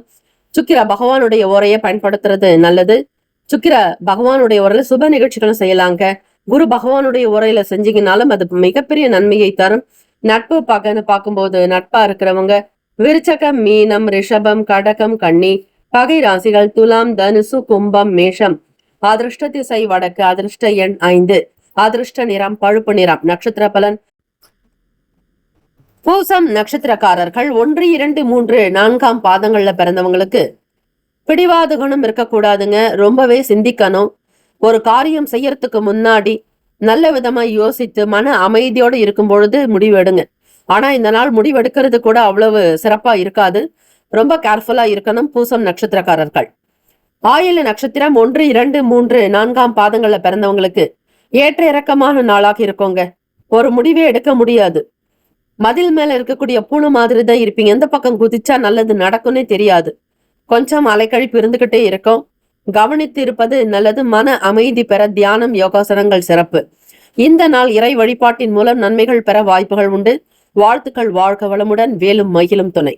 Speaker 1: சுக்கிர பகவானுடைய உரையை பயன்படுத்துறது நல்லது. சுக்கிர பகவானுடைய உரையில சுப நிகழ்ச்சிகளும் செய்யலாங்க. குரு பகவானுடைய உரையில செஞ்சீங்கனாலும் அது மிகப்பெரிய நன்மையை தரும். நட்பு பார்க்கும்போது நட்பா இருக்கிறவங்க விருச்சகம், மீனம், ரிஷபம், கடகம், கன்னி. பகை ராசிகள் துலாம், தனுசு, கும்பம், மேஷம். அதிர்ஷ்ட திசை வடக்கு. அதிர்ஷ்ட எண் 5. அதிர்ஷ்ட நிறம் பழுப்பு நிறம். நட்சத்திர பலன். பூசம் நட்சத்திரக்காரர்கள் 1, 2, 3, 4ஆம் பாதங்கள்ல பிறந்தவங்களுக்கு பிடிவாத குணம் இருக்கக்கூடாதுங்க. ரொம்பவே சிந்திக்கணும். ஒரு காரியம் செய்யறதுக்கு முன்னாடி நல்ல விதமா யோசித்து மன அமைதியோடு இருக்கும் பொழுது முடிவெடுங்க. ஆனா இந்த நாள் முடிவெடுக்கிறது கூட அவ்வளவு சிறப்பா இருக்காது. ரொம்ப கேர்ஃபுல்லா இருக்கணும் பூசம் நட்சத்திரக்காரர்கள். ஆயில நட்சத்திரம் 1, 2, 3, 4ஆம் பாதங்கள்ல பிறந்தவங்களுக்கு ஏற்ற இறக்கமான நாளாக இருக்குங்க. ஒரு முடிவே எடுக்க முடியாது. மதில் மேல இருக்கக்கூடிய பூனை மாதிரி தான் இருப்பீங்க. எந்த பக்கம் குதிச்சா நல்லது நடக்கும்னே தெரியாது. கொஞ்சம் அலைக்கழிப்பு இருந்துகிட்டே இருக்கும். கவனித்து இருப்பது நல்லது. மன அமைதி பெற தியானம், யோகாசனங்கள் சிறப்பு. இந்த நாள் இறை வழிபாட்டின் மூலம் நன்மைகள் பெற வாய்ப்புகள் உண்டு. வாழ்த்துக்கள். வாழ்க வளமுடன். வேலும் மகிழும் துணை.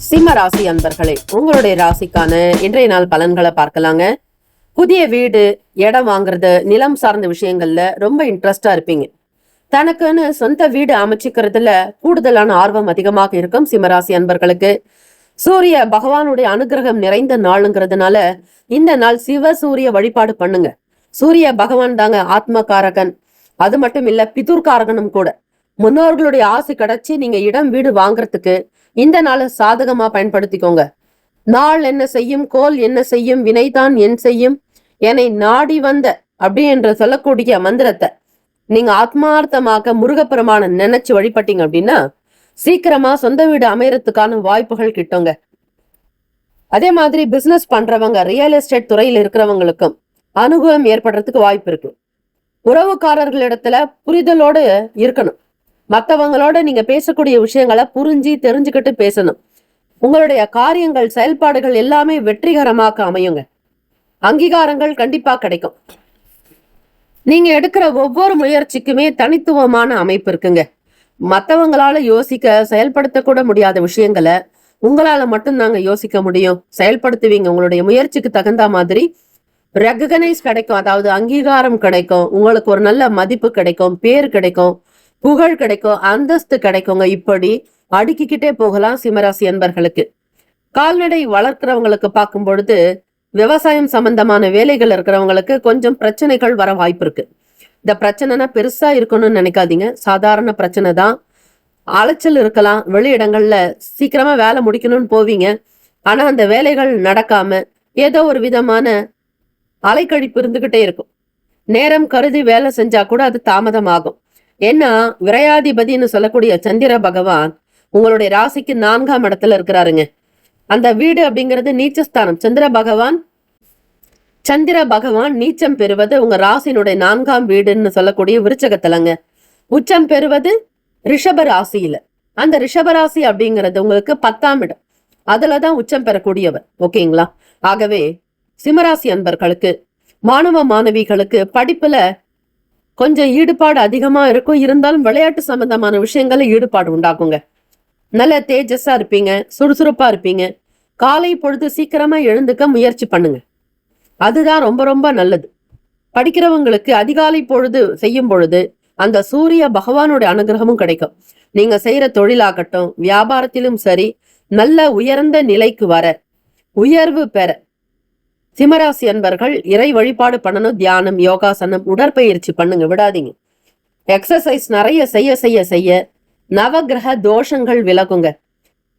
Speaker 1: சிம்ம ராசி அன்பர்களே, உங்களுடைய ராசிக்கான இன்றைய நாள் பலன்களை பார்க்கலாங்க. புதிய வீடு, இடம் வாங்குறது, நிலம் சார்ந்த விஷயங்கள்ல ரொம்ப இன்ட்ரெஸ்டா இருப்பீங்க. தனக்குன்னு சொந்த வீடு அமைச்சுக்கிறதுல கூடுதலான ஆர்வம் அதிகமாக இருக்கும் சிம்மராசி அன்பர்களுக்கு. சூரிய பகவானுடைய அனுகிரகம் நிறைந்த நாளுங்கிறதுனால இந்த நாள் சிவ சூரிய வழிபாடு பண்ணுங்க. சூரிய பகவான் தாங்க ஆத்மகாரகன். அது மட்டும் இல்ல, பிதுர்காரகனும் கூட. முன்னோர்களுடைய ஆசை கிடைச்சி நீங்க இடம் வீடு வாங்குறதுக்கு இந்த நாளை சாதகமா பயன்படுத்திக்கோங்க. நாள் என்ன செய்யும், கோல் என்ன செய்யும், வினைதான் என் செய்யும், என்னை நாடி வந்த அப்படி என்று சொல்லக்கூடிய மந்திரத்தை நீங்க ஆத்மார்த்தமாக முருகப்பெருமான நினைச்சு வழிபட்டீங்க அப்படின்னா சீக்கிரமா சொந்த வீடு அமையறதுக்கான வாய்ப்புகள் கிட்டுங்க. அதே மாதிரி பிசினஸ் பண்றவங்க, ரியல் எஸ்டேட் துறையில் இருக்கிறவங்களுக்கும் அனுகூலம் ஏற்படுறதுக்கு வாய்ப்பு இருக்கு. உறவுக்காரர்களிடத்துல புரிதலோடு இருக்கணும். மற்றவங்களோட நீங்க பேசக்கூடிய விஷயங்களை புரிஞ்சு தெரிஞ்சுக்கிட்டு பேசணும். உங்களுடைய காரியங்கள், செயல்பாடுகள் எல்லாமே வெற்றிகரமாக அமையுங்க. அங்கீகாரங்கள் கண்டிப்பா கிடைக்கும். நீங்க எடுக்கிற ஒவ்வொரு முயற்சிக்குமே தனித்துவமான அமைப்பு இருக்குங்க. மற்றவங்களால யோசிக்க, செயல்படுத்தக்கூட முடியாத விஷயங்களை உங்களால மட்டும் தாங்க யோசிக்க முடியும். செயல்படுத்துவீங்க. உங்களுடைய முயற்சிக்கு தகுந்த மாதிரி ரெகனைஸ் கிடைக்கும். அதாவது அங்கீகாரம் கிடைக்கும். உங்களுக்கு ஒரு நல்ல மதிப்பு கிடைக்கும், பேர் கிடைக்கும், புகழ் கிடைக்கும், அந்தஸ்து கிடைக்குங்க. இப்படி அடுக்கிக்கிட்டே போகலாம் சிம்மராசி அன்பர்களுக்கு. கால்நடை வளர்க்கிறவங்களுக்கு பார்க்கும் பொழுது விவசாயம் சம்பந்தமான வேலைகள் இருக்கிறவங்களுக்கு கொஞ்சம் பிரச்சனைகள் வர வாய்ப்பு இருக்கு. இந்த பிரச்சனைனா பெருசா இருக்கணும்னு நினைக்காதீங்க. சாதாரண பிரச்சனை தான். அலைச்சல் இருக்கலாம். வெளி இடங்கள்ல சீக்கிரமா வேலை முடிக்கணும்னு போவீங்க. ஆனா அந்த வேலைகள் நடக்காம ஏதோ ஒரு விதமான அலைக்கழிப்பு இருந்துகிட்டே இருக்கும். நேரம் கருதி வேலை செஞ்சா கூட அது தாமதமாகும். ஏன்னா விரையாதிபதினு சொல்லக்கூடிய சந்திர பகவான் உங்களுடைய ராசிக்கு 4ஆம் இடத்துல இருக்கிறாருங்க. அந்த வீடு அப்படிங்கிறது நீச்சஸ்தானம். சந்திர பகவான் நீச்சம் பெறுவது உங்க ராசியினுடைய 4ஆம் வீடுன்னு சொல்லக்கூடிய விருச்சகத்தலங்க. உச்சம் பெறுவது ரிஷப ராசியில. அந்த ரிஷபராசி அப்படிங்கிறது உங்களுக்கு 10ஆம் இடம். அதுலதான் உச்சம் பெறக்கூடியவர். ஓகேங்களா? ஆகவே சிம்மராசி அன்பர்களுக்கு, மாணவ மாணவிகளுக்கு படிப்புல கொஞ்சம் ஈடுபாடு அதிகமா இருக்கும். இருந்தாலும் விளையாட்டு சம்பந்தமான விஷயங்கள்ல ஈடுபாடு உண்டாக்குங்க. நல்ல தேஜஸா இருப்பீங்க, சுறுசுறுப்பா இருப்பீங்க. காலை பொழுது சீக்கிரமா எழுந்துக்க முயற்சி பண்ணுங்க. அதுதான் ரொம்ப ரொம்ப நல்லது. படிக்கிறவங்களுக்கு அதிகாலை பொழுது செய்யும் பொழுது அந்த சூரிய பகவானுடைய அனுகிரகமும் கிடைக்கும். நீங்க செய்யற தொழிலாகட்டும், வியாபாரத்திலும் சரி, நல்ல உயர்ந்த நிலைக்கு வர, உயர்வு பெற சிம்மராசி அன்பர்கள் இறை வழிபாடு பண்ணணும். தியானம், யோகாசனம், உடற்பயிற்சி பண்ணுங்க, விடாதீங்க. எக்ஸசைஸ் நிறைய செய்ய செய்ய செய்ய நவகிரக தோஷங்கள் விலகுங்க.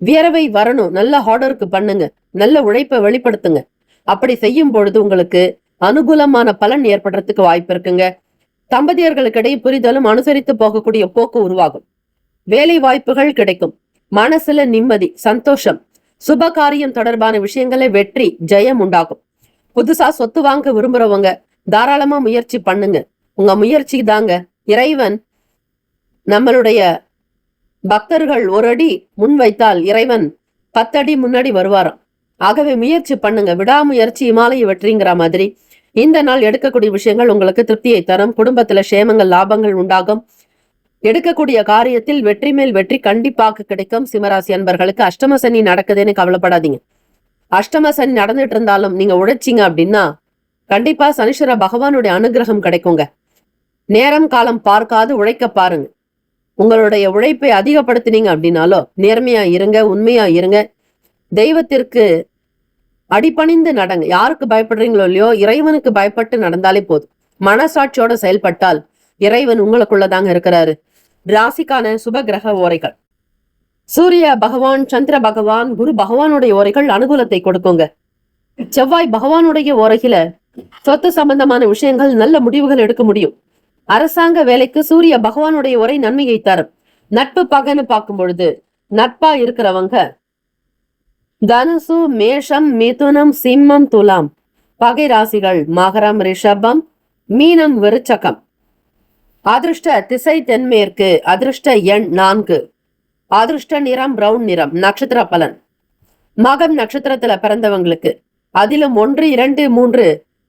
Speaker 1: வியர்வை வரணும், நல்ல ஹார்டருக்கு பண்ணுங்க, நல்ல உழைப்பை வெளிப்படுத்துங்க. அப்படி செய்யும் பொழுது உங்களுக்கு அனுகூலமான பலன் ஏற்படுறதுக்கு வாய்ப்பு இருக்குங்க. தம்பதியர்களுக்கிடையே புரிதலும் அனுசரித்து போகக்கூடிய போக்கு உருவாகும். வேலை வாய்ப்புகள் கிடைக்கும். மனசுல நிம்மதி, சந்தோஷம். சுப காரியம் தொடர்பான விஷயங்கள வெற்றி, ஜெயம் உண்டாகும். புதுசா சொத்து வாங்க விரும்புறவங்க தாராளமா முயற்சி பண்ணுங்க. உங்க முயற்சி தாங்க இறைவன். நம்மளுடைய பக்தர்கள் ஒரு அடி முன் வைத்தால் இறைவன் 10 அடி முன்னாடி வருவாராம். ஆகவே முயற்சி பண்ணுங்க. விடாமுயற்சி இமாலய வெற்றிங்கிற மாதிரி இந்த நாள் எடுக்கக்கூடிய விஷயங்கள் உங்களுக்கு திருப்தியை தரும். குடும்பத்துல சேமங்கள், லாபங்கள் உண்டாகும். எடுக்கக்கூடிய காரியத்தில் வெற்றி மேல் வெற்றி கண்டிப்பாக கிடைக்கும். சிம்மராசி அன்பர்களுக்கு அஷ்டம சனி நடக்குதுன்னு கவலைப்படாதீங்க. அஷ்டம சனி நடந்துட்டு இருந்தாலும் நீங்க உழைச்சிங்க அப்படின்னா கண்டிப்பா சனீஸ்வர பகவானுடைய அனுகிரகம் கிடைக்குங்க. நேரம் காலம் பார்க்காது உழைக்க பாருங்க. உங்களுடைய உழைப்பை அதிகப்படுத்தினீங்க அப்படின்னாலோ நேர்மையா இருங்க, உண்மையா இருங்க. தெய்வத்திற்கு அடிபணிந்து நடங்க. யாருக்கு பயப்படுறீங்களோ இல்லையோ இறைவனுக்கு பயப்பட்டு நடந்தாலே போதும். மனசாட்சியோட செயல்பட்டால் இறைவன் உங்களுக்குள்ளதாங்க இருக்கிறாரு. ராசிக்கான சுப கிரக ஓரைகள்: சூரிய பகவான், சந்திர பகவான், குரு பகவானுடைய ஓரைகள் அனுகூலத்தை கொடுக்குங்க. செவ்வாய் பகவானுடைய ஓரையில சொத்து சம்பந்தமான விஷயங்கள், நல்ல முடிவுகள் எடுக்க முடியும். அரசாங்க வேலைக்கு சூரிய பகவானுடைய ஓரை நன்மையை தரும். நட்பு பகன்னு பார்க்கும் பொழுது நட்பா இருக்கிறவங்க தனுசு, மேஷம், மிதுனம், சிம்மம், துலாம். பகை ராசிகள் மகரம், ரிஷபம், மீனம், விருச்சகம். அதிர்ஷ்ட திசை தென்மேற்கு. அதிர்ஷ்ட எண் 4. அதிர்ஷ்ட நிறம் பிரவுன் நிறம். நட்சத்திர பலன்: மகம் நட்சத்திரத்துல பிறந்தவங்களுக்கு, அதிலும் 1, 2, 3,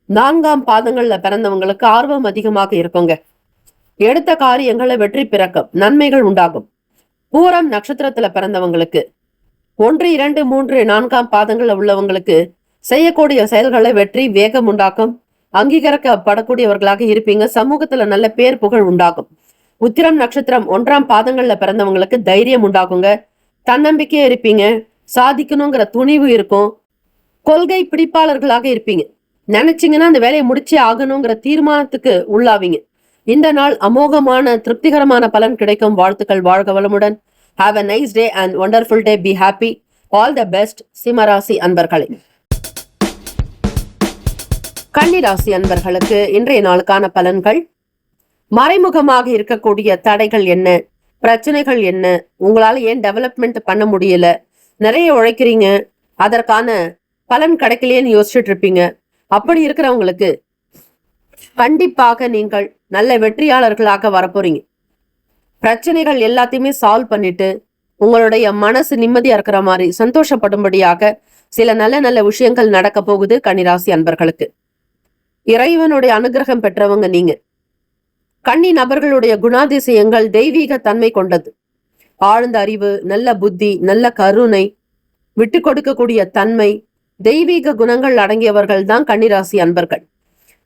Speaker 1: 4ஆம் பாதங்கள்ல பிறந்தவங்களுக்கு ஆர்வம் அதிகமாக இருக்குங்க. எடுத்த காரியங்களை வெற்றி பிறக்கும், நன்மைகள் உண்டாகும். பூரம் நட்சத்திரத்துல பிறந்தவங்களுக்கு 1, 2, 3, 4ஆம் பாதங்கள்ல உள்ளவங்களுக்கு செய்யக்கூடிய செயல்களை வெற்றி, வேகம் உண்டாக்கும். அங்கீகரிக்கப்படக்கூடியவர்களாக இருப்பீங்க. சமூகத்துல நல்ல பேர் புகழ் உண்டாகும். உத்திரம் நட்சத்திரம் 1ஆம் பாதங்கள்ல பிறந்தவங்களுக்கு தைரியம் உண்டாகுங்க. தன்னம்பிக்கையா இருப்பீங்க. சாதிக்கணுங்கிற துணிவு இருக்கும். கொள்கை பிடிப்பாளர்களாக இருப்பீங்க. நினைச்சீங்கன்னா அந்த வேலையை முடிச்சே ஆகணுங்கிற தீர்மானத்துக்கு உள்ளாவீங்க. இந்த நாள் அமோகமான திருப்திகரமான பலன் கிடைக்கும். வாழ்த்துக்கள். வாழ்க வளமுடன். Have a nice day and wonderful day. Be happy. All the best. சிம்மராசி அன்பர்களே. கன்னிராசி அன்பர்களுக்கு இன்றைய நாளுக்கான பலன்கள்: மறைமுகமாக இருக்கக்கூடிய தடைகள் என்ன, பிரச்சனைகள் என்ன, உங்களால ஏன் டெவலப்மெண்ட் பண்ண முடியல, நிறைய உழைக்கிறீங்க, அதற்கான பலன் கிடைக்கலையேன்னு யோசிச்சுட்டு இருப்பீங்க. அப்படி இருக்கிறவங்களுக்கு கண்டிப்பாக நீங்கள் நல்ல வெற்றியாளர்களாக வரப்போறீங்க. பிரச்சனைகள் எல்லாத்தையுமே சால்வ் பண்ணிட்டு உங்களுடைய மனசு நிம்மதியா இருக்கிற மாதிரி சந்தோஷப்படும்படியாக சில நல்ல நல்ல விஷயங்கள் நடக்க போகுது. கன்னிராசி அன்பர்களுக்கு இறைவனுடைய அனுகிரகம் பெற்றவங்க நீங்க. கன்னி நபர்களுடைய குணாதிசயங்கள் தெய்வீக தன்மை கொண்டது. ஆழ்ந்த அறிவு, நல்ல புத்தி, நல்ல கருணை, விட்டு கொடுக்கக்கூடிய தன்மை, தெய்வீக குணங்கள் அடங்கியவர்கள் தான் கன்னிராசி அன்பர்கள்.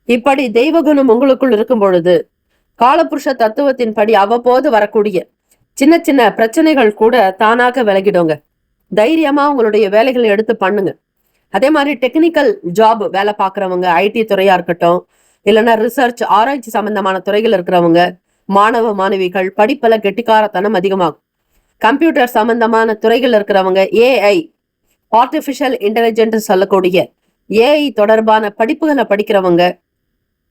Speaker 1: இப்படி தெய்வ குணம் உங்களுக்குள் இருக்கும் பொழுது காலபுருஷ தத்துவத்தின் படி அவ்வப்போது வரக்கூடிய சின்ன சின்ன பிரச்சனைகள் கூட தானாக விலகிடுங்க. தைரியமா உங்களுடைய வேலைகளை எடுத்து பண்ணுங்க. அதே மாதிரி டெக்னிக்கல் ஜாப் வேலை பார்க்குறவங்க, ஐடி துறையா இருக்கட்டும், இல்லைன்னா ரிசர்ச் ஆராய்ச்சி சம்பந்தமான துறைகள் இருக்கிறவங்க, மாணவ மாணவிகள் படிப்புல கெட்டிக்காரத்தனம் அதிகமாகும். கம்ப்யூட்டர் சம்பந்தமான துறைகள் இருக்கிறவங்க, ஏஐ ஆர்டிபிஷியல் இன்டெலிஜென்ஸ் சொல்லக்கூடிய ஏஐ தொடர்பான படிப்புகளை படிக்கிறவங்க,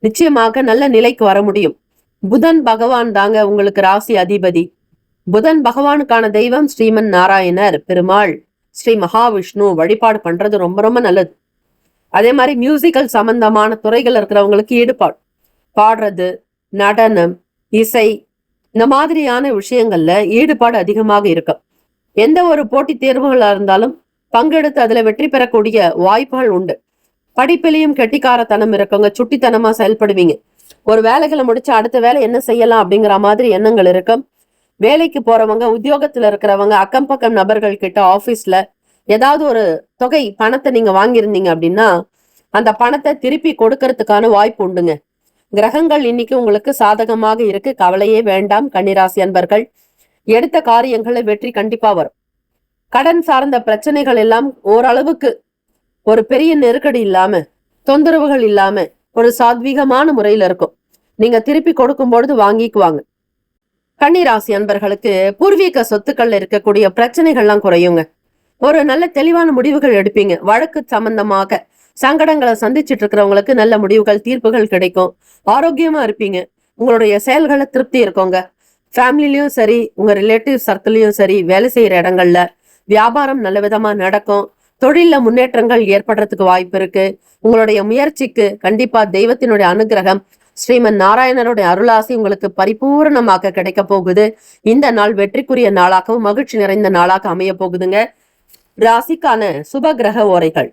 Speaker 1: நிச்சயமாக நல்ல நிலைக்கு வர முடியும். புதன் பகவான் தாங்க உங்களுக்கு ராசி அதிபதி. புதன் பகவானுக்கான தெய்வம் ஸ்ரீமன் நாராயணர் பெருமாள், ஸ்ரீ மகாவிஷ்ணு வழிபாடு பண்றது ரொம்ப ரொம்ப நல்லது. அதே மாதிரி மியூசிக்கல் சம்பந்தமான துறைகள் இருக்கிறவங்களுக்கு ஈடுபாடு, பாடுறது, நடனம், இசை, இந்த மாதிரியான விஷயங்கள்ல ஈடுபாடு அதிகமாக இருக்கும். எந்த ஒரு போட்டித் தேர்வுகளா இருந்தாலும் பங்கெடுத்து அதுல வெற்றி பெறக்கூடிய வாய்ப்புகள் உண்டு. படிப்பிலையும் கெட்டிக்காரத்தனம் இருக்கவங்க சுட்டித்தனமா செயல்படுவீங்க. ஒரு வேலைகளை முடிச்சு அடுத்த வேலை என்ன செய்யலாம் அப்படிங்கிற மாதிரி எண்ணங்கள் இருக்கும். வேலைக்கு போறவங்க, உத்தியோகத்துல இருக்கிறவங்க, அக்கம் பக்கம் நபர்கள் கிட்ட ஆபீஸ்ல ஏதாவது ஒரு தொகை பணத்தை நீங்க வாங்கியிருந்தீங்க அப்படின்னா அந்த பணத்தை திருப்பி கொடுக்கறதுக்கான வாய்ப்பு உண்டுங்க. கிரகங்கள் இன்னைக்கு உங்களுக்கு சாதகமாக இருக்கு, கவலையே வேண்டாம் கன்னிராசி அன்பர்கள். எடுத்த காரியங்களை வெற்றி கண்டிப்பா வரும். கடன் சார்ந்த பிரச்சனைகள் எல்லாம் ஓரளவுக்கு ஒரு பெரிய நெருக்கடி இல்லாம, தொந்தரவுகள் இல்லாம ஒரு சாத்வீகமான முறையில இருக்கும். நீங்க திருப்பி கொடுக்கும் பொழுது வாங்கிக்குவாங்க. கன்னிராசி அன்பர்களுக்கு பூர்வீக சொத்துக்கள்ல இருக்கக்கூடிய பிரச்சனைகள்லாம் குறையுங்க. ஒரு நல்ல தெளிவான முடிவுகள் எடுப்பீங்க. வழக்கு சம்பந்தமாக சங்கடங்களை சந்திச்சுட்டு இருக்கிறவங்களுக்கு நல்ல முடிவுகள், தீர்ப்புகள் கிடைக்கும். ஆரோக்கியமா இருப்பீங்க. உங்களுடைய செயல்களை திருப்தி இருக்கோங்க. ஃபேமிலிலயும் சரி, உங்க ரிலேட்டிவ் சர்க்கிள்லயும் சரி, வேலை செய்யற இடங்கள்ல வியாபாரம் நல்ல விதமா நடக்கும். தொழில முன்னேற்றங்கள் ஏற்படுறதுக்கு வாய்ப்பு இருக்கு. உங்களுடைய முயற்சிக்கு கண்டிப்பா தெய்வத்தினுடைய அனுகிரகம், ஸ்ரீமன் நாராயணருடைய அருளாசி உங்களுக்கு பரிபூர்ணமாக கிடைக்க போகுது. இந்த நாள் வெற்றிக்குரிய நாளாகவும் மகிழ்ச்சி நிறைந்த நாளாக அமைய போகுதுங்க. ராசிக்கான சுப கிரக ஓரைகள்: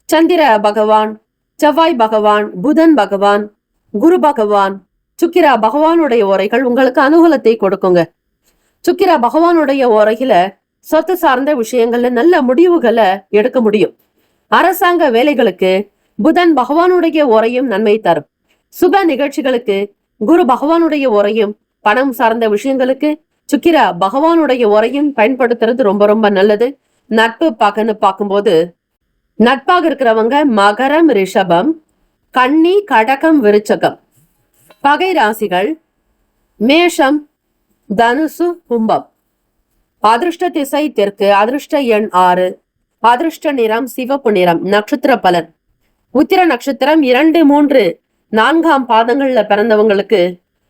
Speaker 1: சந்திர பகவான், செவ்வாய் பகவான், புதன் பகவான், குரு பகவான், சுக்கிரா பகவானுடைய ஓரைகள் உங்களுக்கு அனுகூலத்தை கொடுக்குங்க. சுக்கிரா பகவானுடைய ஓரையில சொத்து சார்ந்த விஷயங்கள்ல நல்ல முடிவுகளை எடுக்க முடியும். அரசாங்க வேலைகளுக்கு புதன் பகவானுடைய ஓரையும் நன்மை தரும். சுப நிகழ்ச்சிகளுக்கு குரு பகவானுடைய ஓரையும், பணம் சார்ந்த விஷயங்களுக்கு சுக்கிரா பகவானுடைய ஓரையும் பயன்படுத்துறது ரொம்ப ரொம்ப நல்லது. நட்பு பகன்னு பார்க்கும்போது நட்பாக இருக்கிறவங்க மகரம், ரிஷபம், கன்னி, கடகம், விருச்சகம். பகை ராசிகள் மேஷம், தனுசு, கும்பம். அதிர்ஷ்ட திசை தெற்கு, அதிர்ஷ்ட எண் 6, அதிர்ஷ்ட நிறம் சிவப்பு நிறம். நட்சத்திர பலன்: உத்திர நட்சத்திரம் 2, 3, 4ஆம் பாதங்கள்ல பிறந்தவங்களுக்கு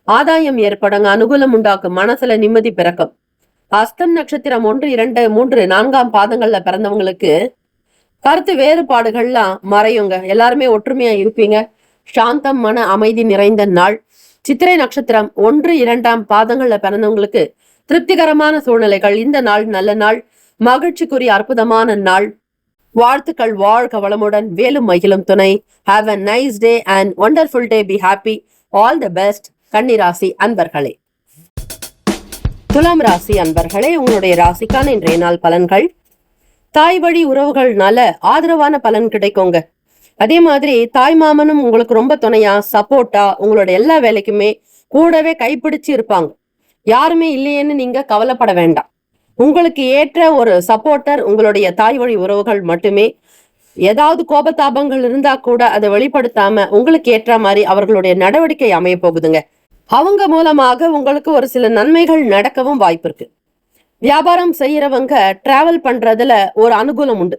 Speaker 1: ஆதாயம் ஏற்படுங்க, அனுகூலம் உண்டாக்கும், மனசுல நிம்மதி பிறக்கும். அஸ்தம் நட்சத்திரம் 1, 2, 3, 4ஆம் பாதங்கள்ல பிறந்தவங்களுக்கு கருத்து வேறுபாடுகள்லாம் மறையுங்க. எல்லாருமே ஒற்றுமையா இருப்பீங்க. சாந்தம், மன அமைதி நிறைந்த நாள். சித்திரை நட்சத்திரம் 1, 2ஆம் பாதங்கள்ல பிறந்தவங்களுக்கு திருப்திகரமான சூழ்நிலைகள். இந்த நாள் நல்ல நாள், மகிழ்ச்சிக்குரிய அற்புதமான நாள். வாழ்த்துக்கள். வாழ்க வளமுடன், வேலும் மகிழும் துணை. Have a nice day and wonderful day. Be happy. All the best. கன்னிராசி அன்பர்களே. துலாம் ராசி அன்பர்களே, உங்களுடைய ராசிக்கான இன்றைய நாள் பலன்கள்: தாய் வழி உறவுகள்னால ஆதரவான பலன் கிடைக்குங்க. அதே மாதிரி தாய் மாமனும் உங்களுக்கு ரொம்ப துணையா, சப்போர்ட்டா, உங்களோட எல்லா வேலைக்குமே கூடவே கைப்பிடிச்சு இருப்பாங்க. யாருமே இல்லையேன்னு நீங்க கவலைப்பட வேண்டாம். உங்களுக்கு ஏற்ற ஒரு சப்போர்ட்டர் உங்களுடைய தாய் வழி உறவுகள் மட்டுமே. ஏதாவது கோபதாபங்கள் இருந்தா கூட அதை வெளிப்படுத்தாம உங்களுக்கு ஏற்ற மாதிரி அவர்களுடைய நடவடிக்கை அமைய போகுதுங்க. அவங்க மூலமாக உங்களுக்கு ஒரு சில நன்மைகள் நடக்கவும் வாய்ப்பு இருக்கு. வியாபாரம் செய்யறவங்க டிராவல் பண்றதுல ஒரு அனுகூலம் உண்டு.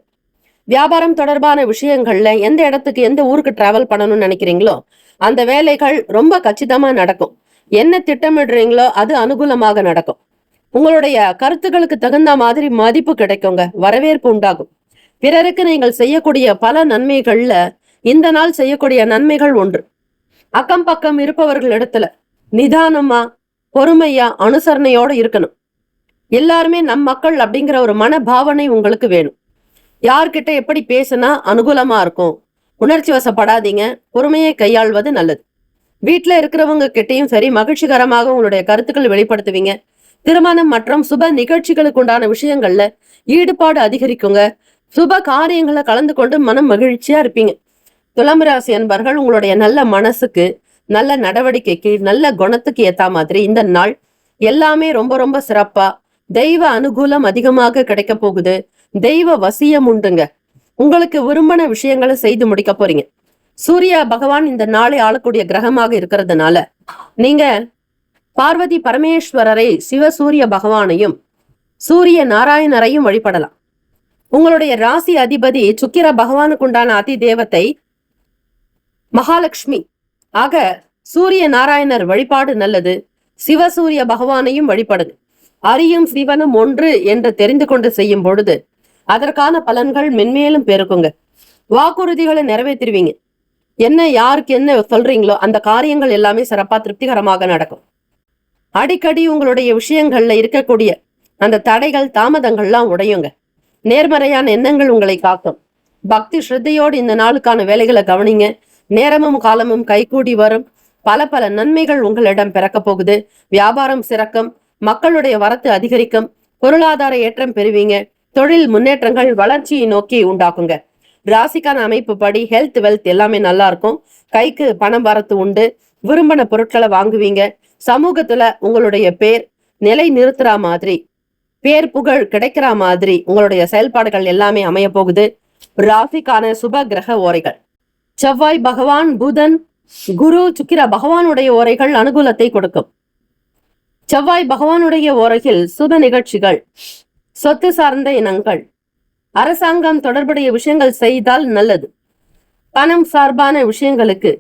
Speaker 1: வியாபாரம் தொடர்பான விஷயங்கள்ல எந்த இடத்துக்கு, எந்த ஊருக்கு டிராவல் பண்ணணும்னு நினைக்கிறீங்களோ அந்த வேலைகள் ரொம்ப கச்சிதமா நடக்கும். என்ன திட்டமிடுறீங்களோ அது அனுகூலமாக நடக்கும். உங்களுடைய கருத்துக்களுக்கு தகுந்த மாதிரி மதிப்பு கிடைக்குங்க, வரவேற்பு உண்டாகும். பிறருக்கு நீங்கள் செய்யக்கூடிய பல நன்மைகள்ல இந்த நாள் செய்யக்கூடிய நன்மைகள் ஒன்று. அக்கம் பக்கம் இருப்பவர்களிடத்துல நிதானமா, பொறுமையா, அனுசரணையோட இருக்கணும். எல்லாருமே நம் மக்கள் அப்படிங்கிற ஒரு மனபாவனை உங்களுக்கு வேணும். யார்கிட்ட எப்படி பேசினா அனுகூலமா இருக்கும், உணர்ச்சி வசப்படாதீங்க, பொறுமையை கையாள்வது நல்லது. வீட்டுல இருக்கிறவங்க கிட்டையும் சரி மகிழ்ச்சிகரமாக உங்களுடைய கருத்துக்கள் வெளிப்படுத்துவீங்க. திருமணம் மற்றும் சுப நிகழ்ச்சிகளுக்கு உண்டான விஷயங்கள்ல ஈடுபாடு அதிகரிக்குங்க. சுப காரியங்களை கலந்து கொண்டு மனம் மகிழ்ச்சியா இருப்பீங்க. துலாம் ராசி அன்பர்கள், உங்களுடைய நல்ல மனசுக்கு, நல்ல நடவடிக்கைக்கு, நல்ல குணத்துக்கு ஏத்த மாதிரி இந்த நாள் எல்லாமே ரொம்ப ரொம்ப சிறப்பா, தெய்வ அனுகூலம் அதிகமாக கிடைக்க போகுது. தெய்வ வசியம் உண்டுங்க. உங்களுக்கு விரும்பின விஷயங்களை செய்து முடிக்க போறீங்க. சூரிய பகவான் இந்த நாளை ஆளக்கூடிய கிரகமாக இருக்கிறதுனால நீங்க பார்வதி பரமேஸ்வரரை, சிவசூரிய பகவானையும் சூரிய நாராயணரையும் வழிபடலாம். உங்களுடைய ராசி அதிபதி சுக்கிர பகவானுக்கு உண்டான அதி தேவத்தை மகாலட்சுமி ஆக சூரிய நாராயணர் வழிபாடு நல்லது. சிவசூரிய பகவானையும் வழிபடுது. அரியும் சிவனும் ஒன்று என்று தெரிந்து கொண்டு செய்யும் பொழுது அதற்கான பலன்கள் மென்மேலும் பெருக்குங்க. வாக்குறுதிகளை நிறைவேற்றிருவீங்க. என்ன யாருக்கு என்ன சொல்றீங்களோ அந்த காரியங்கள் எல்லாமே சிறப்பா திருப்திகரமாக நடக்கும். அடிக்கடி உங்களுடைய விஷயங்கள்ல இருக்கக்கூடிய அந்த தடைகள் தாமதங்கள்லாம் உடையுங்க. நேர்மறையான எண்ணங்கள் உங்களை காக்கும். பக்தி ஸ்ரத்தையோடு இந்த நாளுக்கான வேலைகளை கவனிங்க. நேரமும் காலமும் கைகூடி வரும். பல பல நன்மைகள் உங்களிடம் பிறக்க போகுது. வியாபாரம் சிறக்கும். மக்களுடைய வரத்து அதிகரிக்கும். பொருளாதார ஏற்றம் பெறுவீங்க. தொழில் முன்னேற்றங்கள் வளர்ச்சியை நோக்கி உண்டாக்குங்க. ராசிக்கான அமைப்பு படி ஹெல்த் வெல்த் எல்லாமே நல்லா இருக்கும். கைக்கு பணம் வரத்து உண்டு. விரும்பின பொருட்களை வாங்குவீங்க. சமூகத்துல உங்களுடைய பேர் நிலை நிறுத்துற மாதிரி, பேர் புகழ் கிடைக்கிற மாதிரி உங்களுடைய செயல்பாடுகள் எல்லாமே அமைய போகுது. ராசிக்கான சுப கிரக ஓரைகள்: செவ்வாய் பகவான், புதன், குரு, சுக்கிர பகவானுடைய ஓரைகள் அனுகூலத்தை கொடுக்கும். செவ்வாய் பகவானுடைய ஓரையில் சுப நிகழ்ச்சிகள், சொத்து சார்ந்த இனங்கள், அரசாங்கம் தொடர்புடைய விஷயங்கள் செய்தால் நல்லது. பணம் சார்பான விஷயங்களுக்கு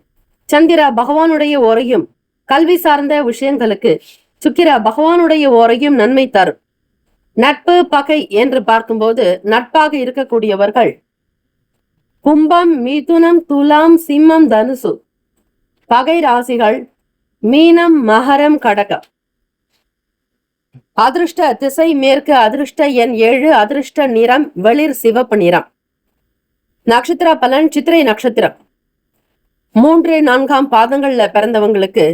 Speaker 1: சந்திர பகவானுடைய ஓரையும், கல்வி சார்ந்த விஷயங்களுக்கு சுக்கிர பகவானுடைய ஓரையும் நன்மை தரும். நட்பு பகை என்று பார்க்கும்போது நட்பாக இருக்கக்கூடியவர்கள் கும்பம், மிதுனம், துலாம், சிம்மம், தனுசு. பகை ராசிகள் மீனம், மகரம், கடகம். அதிர்ஷ்ட திசை மேற்கு. அதிர்ஷ்ட எண் 7. அதிர்ஷ்ட நிறம் வெளிர் சிவப்பு நிறம். நட்சத்திர பலன்: சித்திரை நட்சத்திரம் 3, 4 பாதங்கள்ல பிறந்தவங்களுக்கு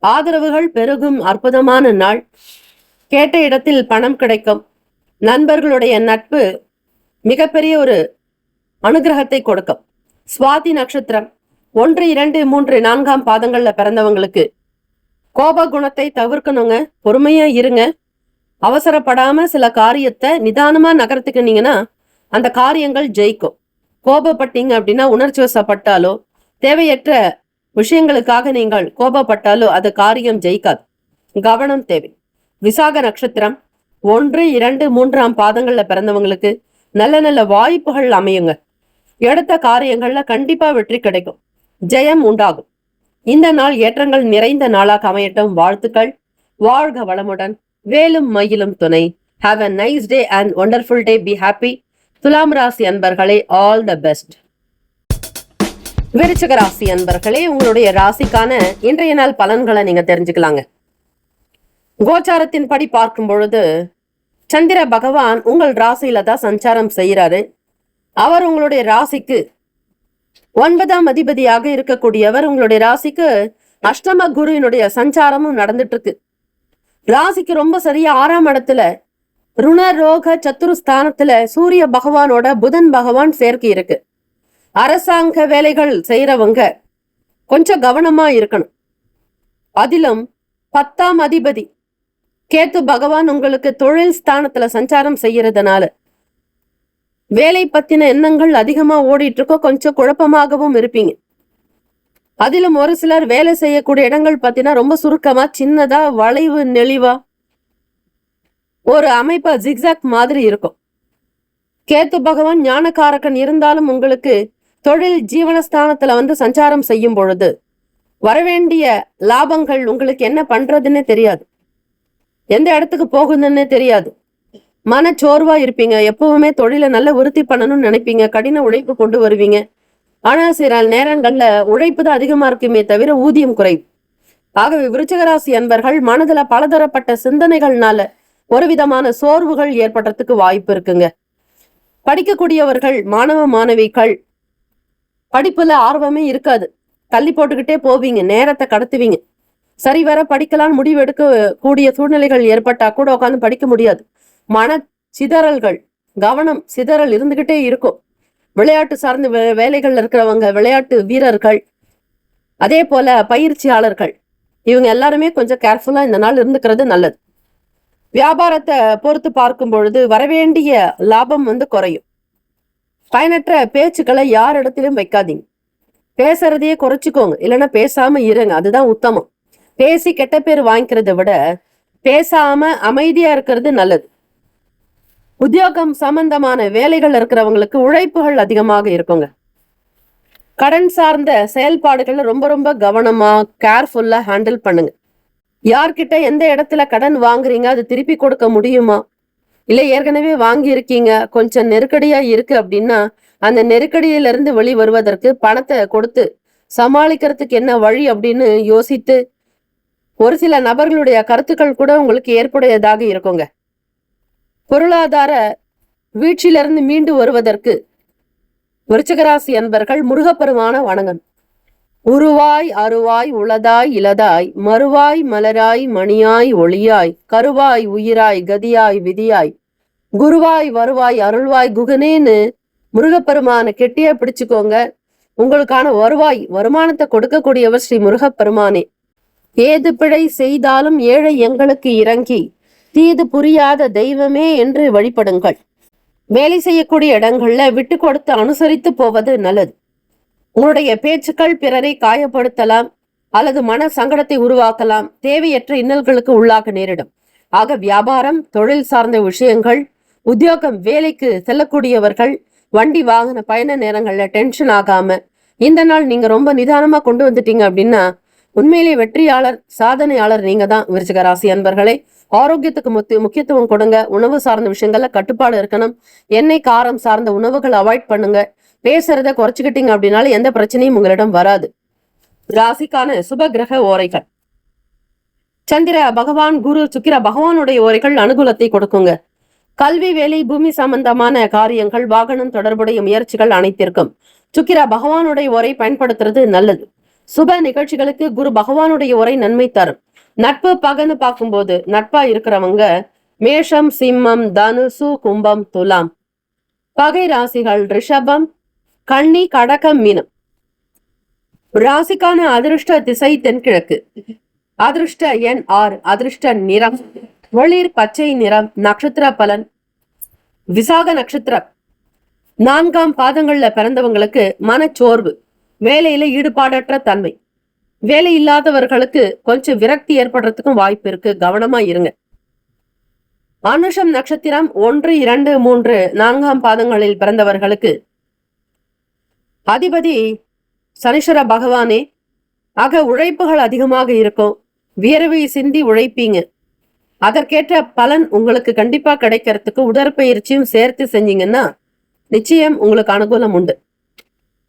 Speaker 1: ஆதரவுகள் பெருகும். அற்புதமான நாள். கேட்ட இடத்தில் பணம் கிடைக்கும். நண்பர்களுடைய நட்பு மிகப்பெரிய ஒரு அனுகிரகத்தை கொடுக்கும். சுவாதி நட்சத்திரம் 1, 2, 3, 4 பாதங்கள்ல பிறந்தவங்களுக்கு கோப குணத்தை தவிர்க்கணுங்க. பொறுமையா இருங்க. அவசரப்படாம சில காரியத்தை நிதானமா நகர்த்துக்கினீங்கன்னா அந்த காரியங்கள் ஜெயிக்கும். கோபப்பட்டீங்க அப்படின்னா, உணர்ச்சி வசப்பட்டாலோ தேவையற்ற விஷயங்களுக்காக நீங்கள் கோபப்பட்டாலோ அது காரியம் ஜெயிக்காது. கவனம் தேவை. விசாக நட்சத்திரம் 1, 2, 3 பாதங்கள்ல பிறந்தவங்களுக்கு நல்ல நல்ல வாய்ப்புகள் அமையுங்க. எடுத்த காரியங்கள்ல கண்டிப்பா வெற்றி கிடைக்கும். ஜெயம் உண்டாகும். இந்த நாள் ஏற்றங்கள் நிறைந்த நாளாக அமையட்டும். வாழ்த்துக்கள். வாழ்க வளமுடன். வேலும் மயிலும் துணை. Have a nice day and wonderful day. Be happy. துலாம் ராசி அன்பர்களே, ஆல் த பெஸ்ட். விருச்சிக ராசி அன்பர்களே, உங்களுடைய ராசிக்கான இன்றைய நாள் பலன்களை நீங்க தெரிஞ்சுக்கலாங்க. கோச்சாரத்தின் படி பார்க்கும் பொழுது சந்திர பகவான் உங்கள் ராசியில தான் சஞ்சாரம் செய்யறாரு. அவர் உங்களுடைய ராசிக்கு 9ஆம் அதிபதியாக இருக்கக்கூடியவர். உங்களுடைய ராசிக்கு அஷ்டம குருவினுடைய சஞ்சாரமும் நடந்துட்டு இருக்கு. ராசிக்கு ரொம்ப சரியா 6ஆம் இடத்துல ருண ரோக சத்துருஸ்தானத்துல சூரிய பகவானோட புதன் பகவான் சேர்க்கை இருக்கு. அரசாங்க வேலைகள் செய்யறவங்க கொஞ்சம் கவனமா இருக்கணும். அதிலும் 10ஆம் அதிபதி கேத்து பகவான் உங்களுக்கு தொழில் ஸ்தானத்துல சஞ்சாரம் செய்யறதுனால வேலை பத்தின எண்ணங்கள் அதிகமா ஓடிட்டு இருக்கோ. கொஞ்சம் குழப்பமாகவும் இருப்பீங்க. அதிலும் ஒரு சிலர் வேலை செய்யக்கூடிய இடங்கள் பார்த்தீங்கன்னா ரொம்ப சுருக்கமா, சின்னதா, வளைவு நெளிவா ஒரு அமைப்பா ஜிக்ஸாக் மாதிரி இருக்கும். கேத்து பகவான் ஞானகாரகன் இருந்தாலும் உங்களுக்கு தொழில் ஜீவனஸ்தானத்துல வந்து சஞ்சாரம் செய்யும் பொழுது வரவேண்டிய லாபங்கள் உங்களுக்கு என்ன பண்றதுன்னே தெரியாது. எந்த இடத்துக்கு போகுதுன்னே தெரியாது. மனச்சோர்வா இருப்பீங்க. எப்பவுமே தொழிலை நல்ல விருத்தி பண்ணணும்னு நினைப்பீங்க. கடின உழைப்பு கொண்டு வருவீங்க. ஆனா சில நேரங்கள்ல உழைப்பு தான் அதிகமா இருக்குமே தவிர ஊதியம் குறைவு. ஆகவே விருச்சிகராசி அன்பர்கள் மனதுல பலதரப்பட்ட சிந்தனைகள்னால ஒரு விதமான சோர்வுகள் ஏற்படுறதுக்கு வாய்ப்பு இருக்குங்க. படிக்கக்கூடியவர்கள், மாணவ மாணவிகள் படிப்புல ஆர்வமே இருக்காது. தள்ளி போட்டுக்கிட்டே போவீங்க. நேரத்தை கடத்துவீங்க. சரிவர படிக்கலான்னு முடிவு எடுக்க கூடிய சூழ்நிலைகள் ஏற்பட்டா கூட உட்காந்து படிக்க முடியாது. மன சிதறல்கள், கவனம் சிதறல் இருந்துகிட்டே இருக்கும். விளையாட்டு சார்ந்த வேலைகள்ல இருக்கிறவங்க, விளையாட்டு வீரர்கள், அதே போல பயிற்சியாளர்கள், இவங்க எல்லாருமே கொஞ்சம் கேர்ஃபுல்லா இந்த நாள் இருந்துக்கிறது நல்லது. வியாபாரத்தை பொறுத்து பார்க்கும் பொழுது வரவேண்டிய லாபம் குறையும். பயனற்ற பேச்சுக்களை யார் இடத்திலும் வைக்காதீங்க. பேசுறதையே குறைச்சிக்கோங்க. இல்லைன்னா பேசாம இருங்க. அதுதான் உத்தமம். பேசி கெட்ட பேர் வாங்கிக்கிறத விட பேசாம அமைதியா இருக்கிறது நல்லது. உத்தியோகம் சம்பந்தமான வேலைகள் இருக்கிறவங்களுக்கு உழைப்புகள் அதிகமாக இருக்குங்க. கடன் சார்ந்த செயல்பாடுகளை ரொம்ப ரொம்ப கவனமா கேர்ஃபுல்லா ஹேண்டில் பண்ணுங்க. யார்கிட்ட எந்த இடத்துல கடன் வாங்குறீங்க, அது திருப்பி கொடுக்க முடியுமா, இல்ல ஏற்கனவே வாங்கி இருக்கீங்க கொஞ்சம் நெருக்கடியா இருக்கு அப்படின்னா அந்த நெருக்கடியில இருந்து வெளி வருவதற்கு பணத்தை கொடுத்து சமாளிக்கிறதுக்கு என்ன வழி அப்படின்னு யோசித்து ஒரு சில நபர்களுடைய கருத்துக்கள் கூட உங்களுக்கு ஏற்புடையதாக இருக்குங்க. பொருளாதார வீழ்ச்சியிலிருந்து மீண்டு வருவதற்கு விருச்சிகராசி அன்பர்கள் முருகப்பெருமான வணங்கணும். உருவாய் அருவாய் உளதாய் இலதாய் மறுவாய் மலராய் மணியாய் ஒளியாய் கருவாய் உயிராய் கதியாய் விதியாய் குருவாய் வருவாய் அருள்வாய் குகனேன்னு முருகப்பெருமான கெட்டியா பிடிச்சுக்கோங்க. உங்களுக்கான வருமானத்தை கொடுக்கக்கூடியவர் ஸ்ரீ முருகப்பெருமானே. ஏது பிழை செய்தாலும் ஏழை எங்களுக்கு இறங்கி தீது புரியாத தெய்வமே என்று வழிபடுங்கள். வேலை செய்யக்கூடிய இடங்கள்ல விட்டு கொடுத்து அனுசரித்து போவது நல்லது. உங்களுடைய பேச்சுக்கள் பிறரை காயப்படுத்தலாம் அல்லது மன சங்கடத்தை உருவாக்கலாம், தேவையற்ற இன்னல்களுக்கு உள்ளாக நேரிடும். ஆக வியாபாரம், தொழில் சார்ந்த விஷயங்கள், உத்தியோகம், வேலைக்கு செல்லக்கூடியவர்கள் வண்டி வாகன பயண நேரங்கள்ல டென்ஷன் ஆகாம இந்த நாள் நீங்க ரொம்ப நிதானமா கொண்டு வந்துட்டீங்க அப்படின்னா உண்மையிலே வெற்றியாளர், சாதனையாளர் நீங்க தான். விருச்சிக ராசி அன்பர்களே, ஆரோக்கியத்துக்கு முக்கியத்துவம் கொடுங்க. உணவு சார்ந்த விஷயங்கள்ல கட்டுப்பாடு இருக்கணும். எண்ணெய் காரம் சார்ந்த உணவுகள் அவாய்ட் பண்ணுங்க. பேசுறத குறைச்சிக்கிட்டீங்க அப்படின்னாலும் எந்த பிரச்சனையும் உங்களிடம் வராது. ராசிக்கான சுப கிரக ஓரைகள்: சந்திர பகவான், குரு, சுக்கிர பகவானுடைய ஓரைகள் அனுகூலத்தை கொடுக்குங்க. கல்வி, வேலை, பூமி சம்பந்தமான காரியங்கள், வாகனம் தொடர்புடைய முயற்சிகள் அனைத்திற்கும் சுக்கிர பகவானுடைய ஓரை பயன்படுத்துறது நல்லது. சுப நிகழ்ச்சிகளுக்கு குரு பகவானுடைய உரை நன்மை தரும். நட்பு பகன்னு பார்க்கும்போது நட்பா இருக்கிறவங்க மேஷம், சிம்மம், தனுசு, கும்பம், துலாம். பகை ராசிகள் ரிஷபம், கன்னி, கடகம், மீனம். ராசிக்கான அதிர்ஷ்ட திசை தென்கிழக்கு. அதிர்ஷ்ட எண் 6. அதிர்ஷ்ட நிறம் வெளிர் பச்சை நிறம். நட்சத்திர பலன்: விசாக நட்சத்திரம் 4ஆம் பாதங்கள்ல பிறந்தவங்களுக்கு மனச்சோர்வு, வேலையில ஈடுபாடற்ற தன்மை, வேலை இல்லாதவர்களுக்கு கொஞ்சம் விரக்தி ஏற்படுறதுக்கும் வாய்ப்பு இருக்கு, கவனமா இருங்க. அனுஷம் நட்சத்திரம் 1, 2, 3, 4ஆம் பாதங்களில் பிறந்தவர்களுக்கு அதிபதி சனீஸ்வர பகவானே. ஆக உழைப்புகள் அதிகமாக இருக்கும், வியர்வை சிந்தி உழைப்பீங்க. அதற்கேற்ற பலன் உங்களுக்கு கண்டிப்பா கிடைக்கிறதுக்கு உடற்பயிற்சியும் சேர்த்து செஞ்சீங்கன்னா நிச்சயம் உங்களுக்கு அனுகூலம் உண்டு.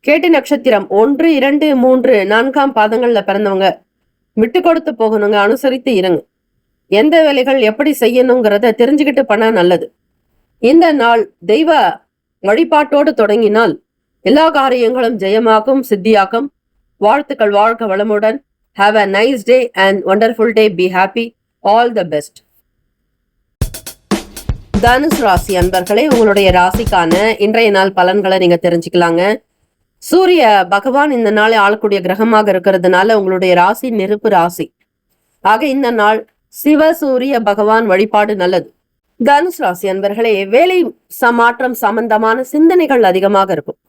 Speaker 1: கேட்டி நட்சத்திரம் 1, 2, 3, 4ஆம் பாதங்கள்ல பிறந்தவங்க விட்டு கொடுத்து போகணுங்க, அனுசரித்து இருங்க. எந்த வேலைகள் எப்படி செய்யணுங்கிறத தெரிஞ்சுக்கிட்டு பண்ண நல்லது. இந்த நாள் தெய்வ வழிபாட்டோடு தொடங்கினால் எல்லா காரியங்களும் ஜெயமாகும், சித்தியாகும். வாழ்த்துக்கள். வாழ்க வளமுடன். Have a nice day and wonderful day. Be happy. All the best. தனுசு ராசி அன்பர்களே, உங்களுடைய ராசிக்கான இன்றைய நாள் பலன்களை நீங்க தெரிஞ்சுக்கலாங்க. சூரிய பகவான் இந்த நாளை ஆளக்கூடிய கிரகமாக இருக்கிறதுனால உங்களுடைய ராசி நெருப்பு ராசி. ஆக இந்த நாள் சிவ சூரிய பகவான் வழிபாடு நல்லது. தனுசு ராசி அன்பர்களே, வேலை மாற்றம் சம்பந்தமான சிந்தனைகள் அதிகமாக இருக்கும்.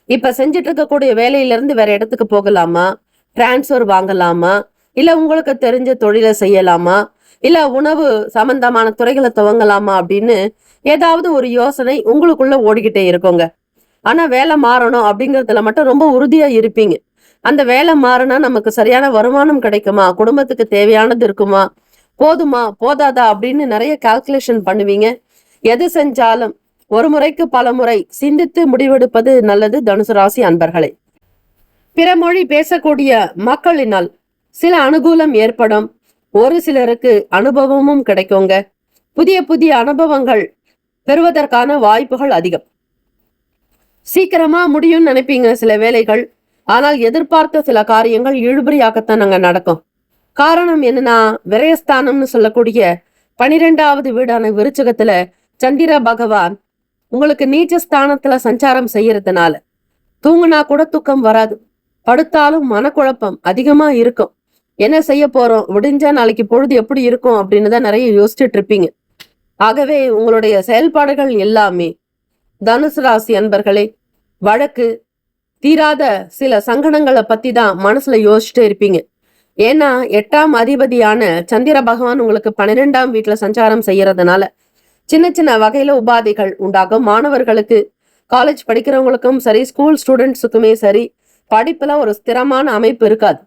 Speaker 1: இப்ப செஞ்சுட்டு இருக்கக்கூடிய வேலையிலிருந்து வேற இடத்துக்கு போகலாமா, டிரான்ஸ்பர் வாங்கலாமா, இல்ல உங்களுக்கு தெரிஞ்ச தொழிலை செய்யலாமா, இல்ல உணவு சம்பந்தமான துறைகளை துவங்கலாமா அப்படின்னு ஏதாவது ஒரு யோசனை உங்களுக்குள்ள ஓடிக்கிட்டே இருக்குங்க. ஆனா வேலை மாறணும் அப்படிங்கறதுல மட்டும் ரொம்ப உறுதியா இருப்பீங்க. அந்த வேலை மாறினா நமக்கு சரியான வருமானம் கிடைக்குமா, குடும்பத்துக்கு தேவையானது இருக்குமா, போதுமா போதாதா அப்படின்னு நிறைய கால்குலேஷன் பண்ணுவீங்க. எது செஞ்சாலும் ஒரு முறைக்கு பல முறை சிந்தித்து முடிவெடுப்பது நல்லது. தனுசு ராசி அன்பர்களே, பிற மொழி பேசக்கூடிய மக்களினால் சில அனுகூலம் ஏற்படும். ஒரு சிலருக்கு அனுபவமும் கிடைக்குங்க. புதிய புதிய அனுபவங்கள் பெறுவதற்கான வாய்ப்புகள் அதிகம். சீக்கிரமா முடியும்னு நினைப்பீங்க சில வேலைகள், ஆனால் எதிர்பார்த்த சில காரியங்கள் இழுபறியாகத்தான் அங்க நடக்கும். காரணம் என்னன்னா, விரயஸ்தானம்னு சொல்லக்கூடிய 12வது வீடான விருச்சிகத்துல சந்திர பகவான் உங்களுக்கு நீச்ச ஸ்தானத்துல சஞ்சாரம் செய்யறதுனால தூங்குனா கூட தூக்கம் வராது, படுத்தாலும் மனக்குழப்பம் அதிகமா இருக்கும். என்ன செய்ய போறோம், விடிஞ்சா நாளைக்கு பொழுது எப்படி இருக்கும் அப்படின்னு தான் நிறைய யோசிச்சுட்டு இருப்பீங்க. ஆகவே உங்களுடைய செயல்பாடுகள் எல்லாமே தனுசு ராசி அன்பர்களே வழக்கு தீராத சில சங்கடங்களை பத்தி தான் மனசுல யோசிச்சுட்டு இருப்பீங்க. ஏன்னா 8ஆம் அதிபதியான சந்திர பகவான் உங்களுக்கு 12ஆம் வீட்டுல சஞ்சாரம் செய்யறதுனால சின்ன சின்ன வகையில உபாதைகள் உண்டாகும். மாணவர்களுக்கு, காலேஜ் படிக்கிறவங்களுக்கும் சரி, ஸ்கூல் ஸ்டூடெண்ட்ஸுக்குமே சரி, படிப்புல ஒரு ஸ்திரமான அமைப்பு இருக்காது.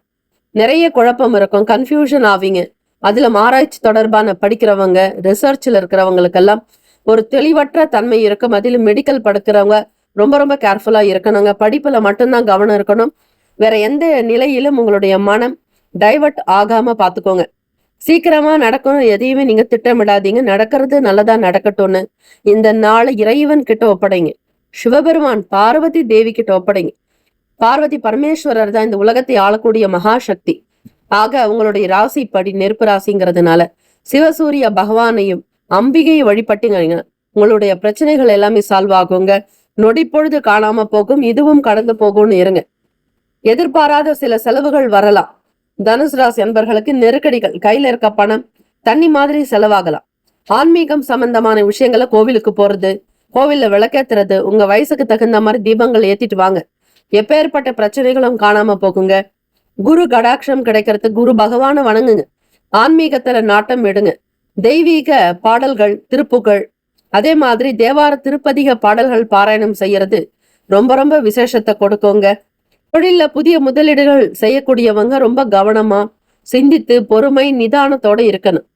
Speaker 1: நிறைய குழப்பம் இருக்கும், கன்ஃபியூஷன் ஆவீங்க. அதுல ஆராய்ச்சி தொடர்பான படிக்கிறவங்க, ரிசர்ச்ல இருக்கிறவங்களுக்கெல்லாம் ஒரு தெளிவற்ற தன்மை இருக்கும். அதிலும் மெடிக்கல் படிக்கிறவங்க ரொம்ப ரொம்ப கேர்ஃபுல்லா இருக்கணுங்க. படிப்புல மட்டும்தான் கவனம் இருக்கணும். வேற எந்த நிலையிலும் உங்களுடைய மனம் டைவர்ட் ஆகாம பாத்துக்கோங்க. சீக்கிரமா நடக்கணும் எதையுமே நீங்க திட்டமிடாதீங்க. நடக்கிறது நல்லதா நடக்கட்டும்னு இந்த நாளை இறைவன் கிட்ட ஒப்படைங்க. சிவபெருமான் பார்வதி தேவி கிட்ட ஒப்படைங்க. பார்வதி பரமேஸ்வரர் தான் இந்த உலகத்தை ஆளக்கூடிய மகாசக்தி. ஆக உங்களுடைய ராசி படி நெருப்பு ராசிங்கிறதுனால சிவசூரிய பகவானையும் அம்பிகையை வழிபட்டுங்க. உங்களுடைய பிரச்சனைகள் எல்லாமே சால்வ் ஆகுங்க. நொடி பொழுது காணாம போகும், இதுவும் கடந்து போகும்னு இருங்க. எதிர்பாராத சில செலவுகள் வரலாம். தனுசு ராசி அன்பர்களுக்கு நெருக்கடிகள், கையில இருக்க பணம் தண்ணி மாதிரி செலவாகலாம். ஆன்மீகம் சம்பந்தமான விஷயங்களை கோவிலுக்கு போறது, கோவில்ல விளக்கேத்துறது, உங்க வயசுக்கு தகுந்த மாதிரி தீபங்கள் ஏத்திட்டு வாங்க. எப்பேற்பட்ட பிரச்சனைகளும் காணாம போகுங்க. குரு கடாட்சம் கிடைக்கிறது. குரு பகவான வணங்குங்க. ஆன்மீகத்துல நாட்டம் எடுங்க. தெய்வீக பாடல்கள், திருப்புகள், அதே மாதிரி தேவார திருப்பதிக பாடல்கள் பாராயணம் செய்யறது ரொம்ப ரொம்ப விசேஷத்தை கொடுக்குங்க. தொழில புதிய முதலீடுகள் செய்யக்கூடியவங்க ரொம்ப கவனமா சிந்தித்து பொறுமை நிதானத்தோட இருக்கணும்.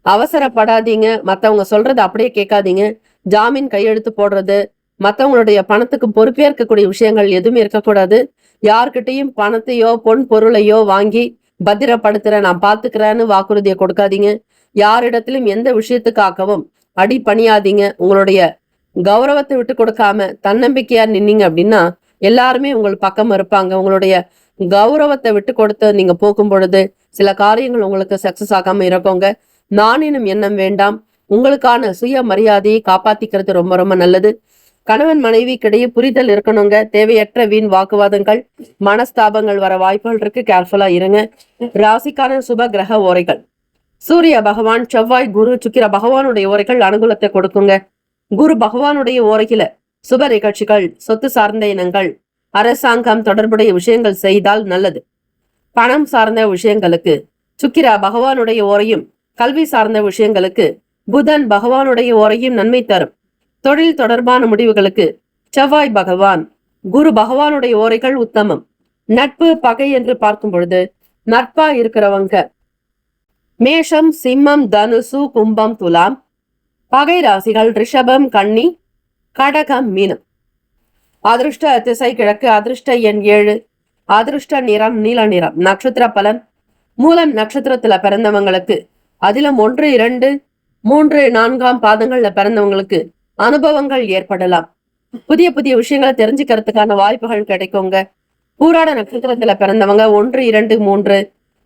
Speaker 1: அவசரப்படாதீங்க. மத்தவங்க சொல்றது அப்படியே கேட்காதீங்க. ஜாமீன் கையெழுத்து போடுறது, மத்தவங்களுடைய பணத்துக்கு பொறுப்பேற்கக்கூடிய விஷயங்கள் எதுவுமே இருக்கக்கூடாது. யார்கிட்டையும் பணத்தையோ பொன் பொருளையோ வாங்கி பத்திரப்படுத்துற, நான் பாத்துக்கிறேன்னு வாக்குறுதியை கொடுக்காதீங்க. யாரிடத்திலும் எந்த விஷயத்துக்காகவும் அடி பணியாதீங்க. உங்களுடைய கௌரவத்தை விட்டு கொடுக்காம தன்னம்பிக்கையா நின்னீங்க அப்படின்னா எல்லாருமே உங்கள் பக்கம் இருப்பாங்க. உங்களுடைய கௌரவத்தை விட்டு கொடுத்து நீங்க போகும் பொழுது சில காரியங்கள் உங்களுக்கு சக்சஸ் ஆகாம இருக்கோங்க. நானினும் எண்ணம் வேண்டாம். உங்களுக்கான சுய மரியாதையை காப்பாத்திக்கிறது ரொம்ப ரொம்ப நல்லது. கணவன் மனைவிக்கிடையே புரிதல் இருக்கணுங்க. தேவையற்ற வீண் வாக்குவாதங்கள், மனஸ்தாபங்கள் வர வாய்ப்புகள் இருக்கு. கேர்ஃபுல்லா இருங்க. ராசிக்கான சுப கிரக ஓரைகள்: சூரிய பகவான், செவ்வாய், குரு, சுக்கிர பகவானுடைய ஓரைகள் அனுகூலத்தை கொடுக்குங்க. குரு பகவானுடைய ஓரையில சுப நிகழ்ச்சிகள், சொத்து சார்ந்த இனங்கள், அரசாங்கம் தொடர்புடைய விஷயங்கள் செய்தால் நல்லது. பணம் சார்ந்த விஷயங்களுக்கு சுக்கிர பகவானுடைய ஓரையும், கல்வி சார்ந்த விஷயங்களுக்கு புதன் பகவானுடைய ஓரையும் நன்மை தரும். தொழில் தொடர்பான முடிவுகளுக்கு செவ்வாய் பகவான், குரு பகவானுடைய ஓரைகள் உத்தமம். நட்பு பகை என்று பார்க்கும் பொழுது நட்பா இருக்கிறவங்க மேஷம், சிம்மம், தனுசு, கும்பம், துலாம். பகை ராசிகள் ரிஷபம், கன்னி, கடகம், மீனம். அதிருஷ்ட திசை கிழக்கு. அதிருஷ்ட எண் 7. அதிருஷ்ட நிறம் நீல நிறம். நட்சத்திர பலன்: மூலம் நட்சத்திரத்துல பிறந்தவங்களுக்கு, அதிலும் 1, 2, 3, 4 பாதங்கள்ல பிறந்தவங்களுக்கு அனுபவங்கள் ஏற்படலாம். புதிய புதிய விஷயங்களை தெரிஞ்சுக்கிறதுக்கான வாய்ப்புகள் கிடைக்குங்க. பூராட நட்சத்திரத்துல பிறந்தவங்க 1, 2, 3,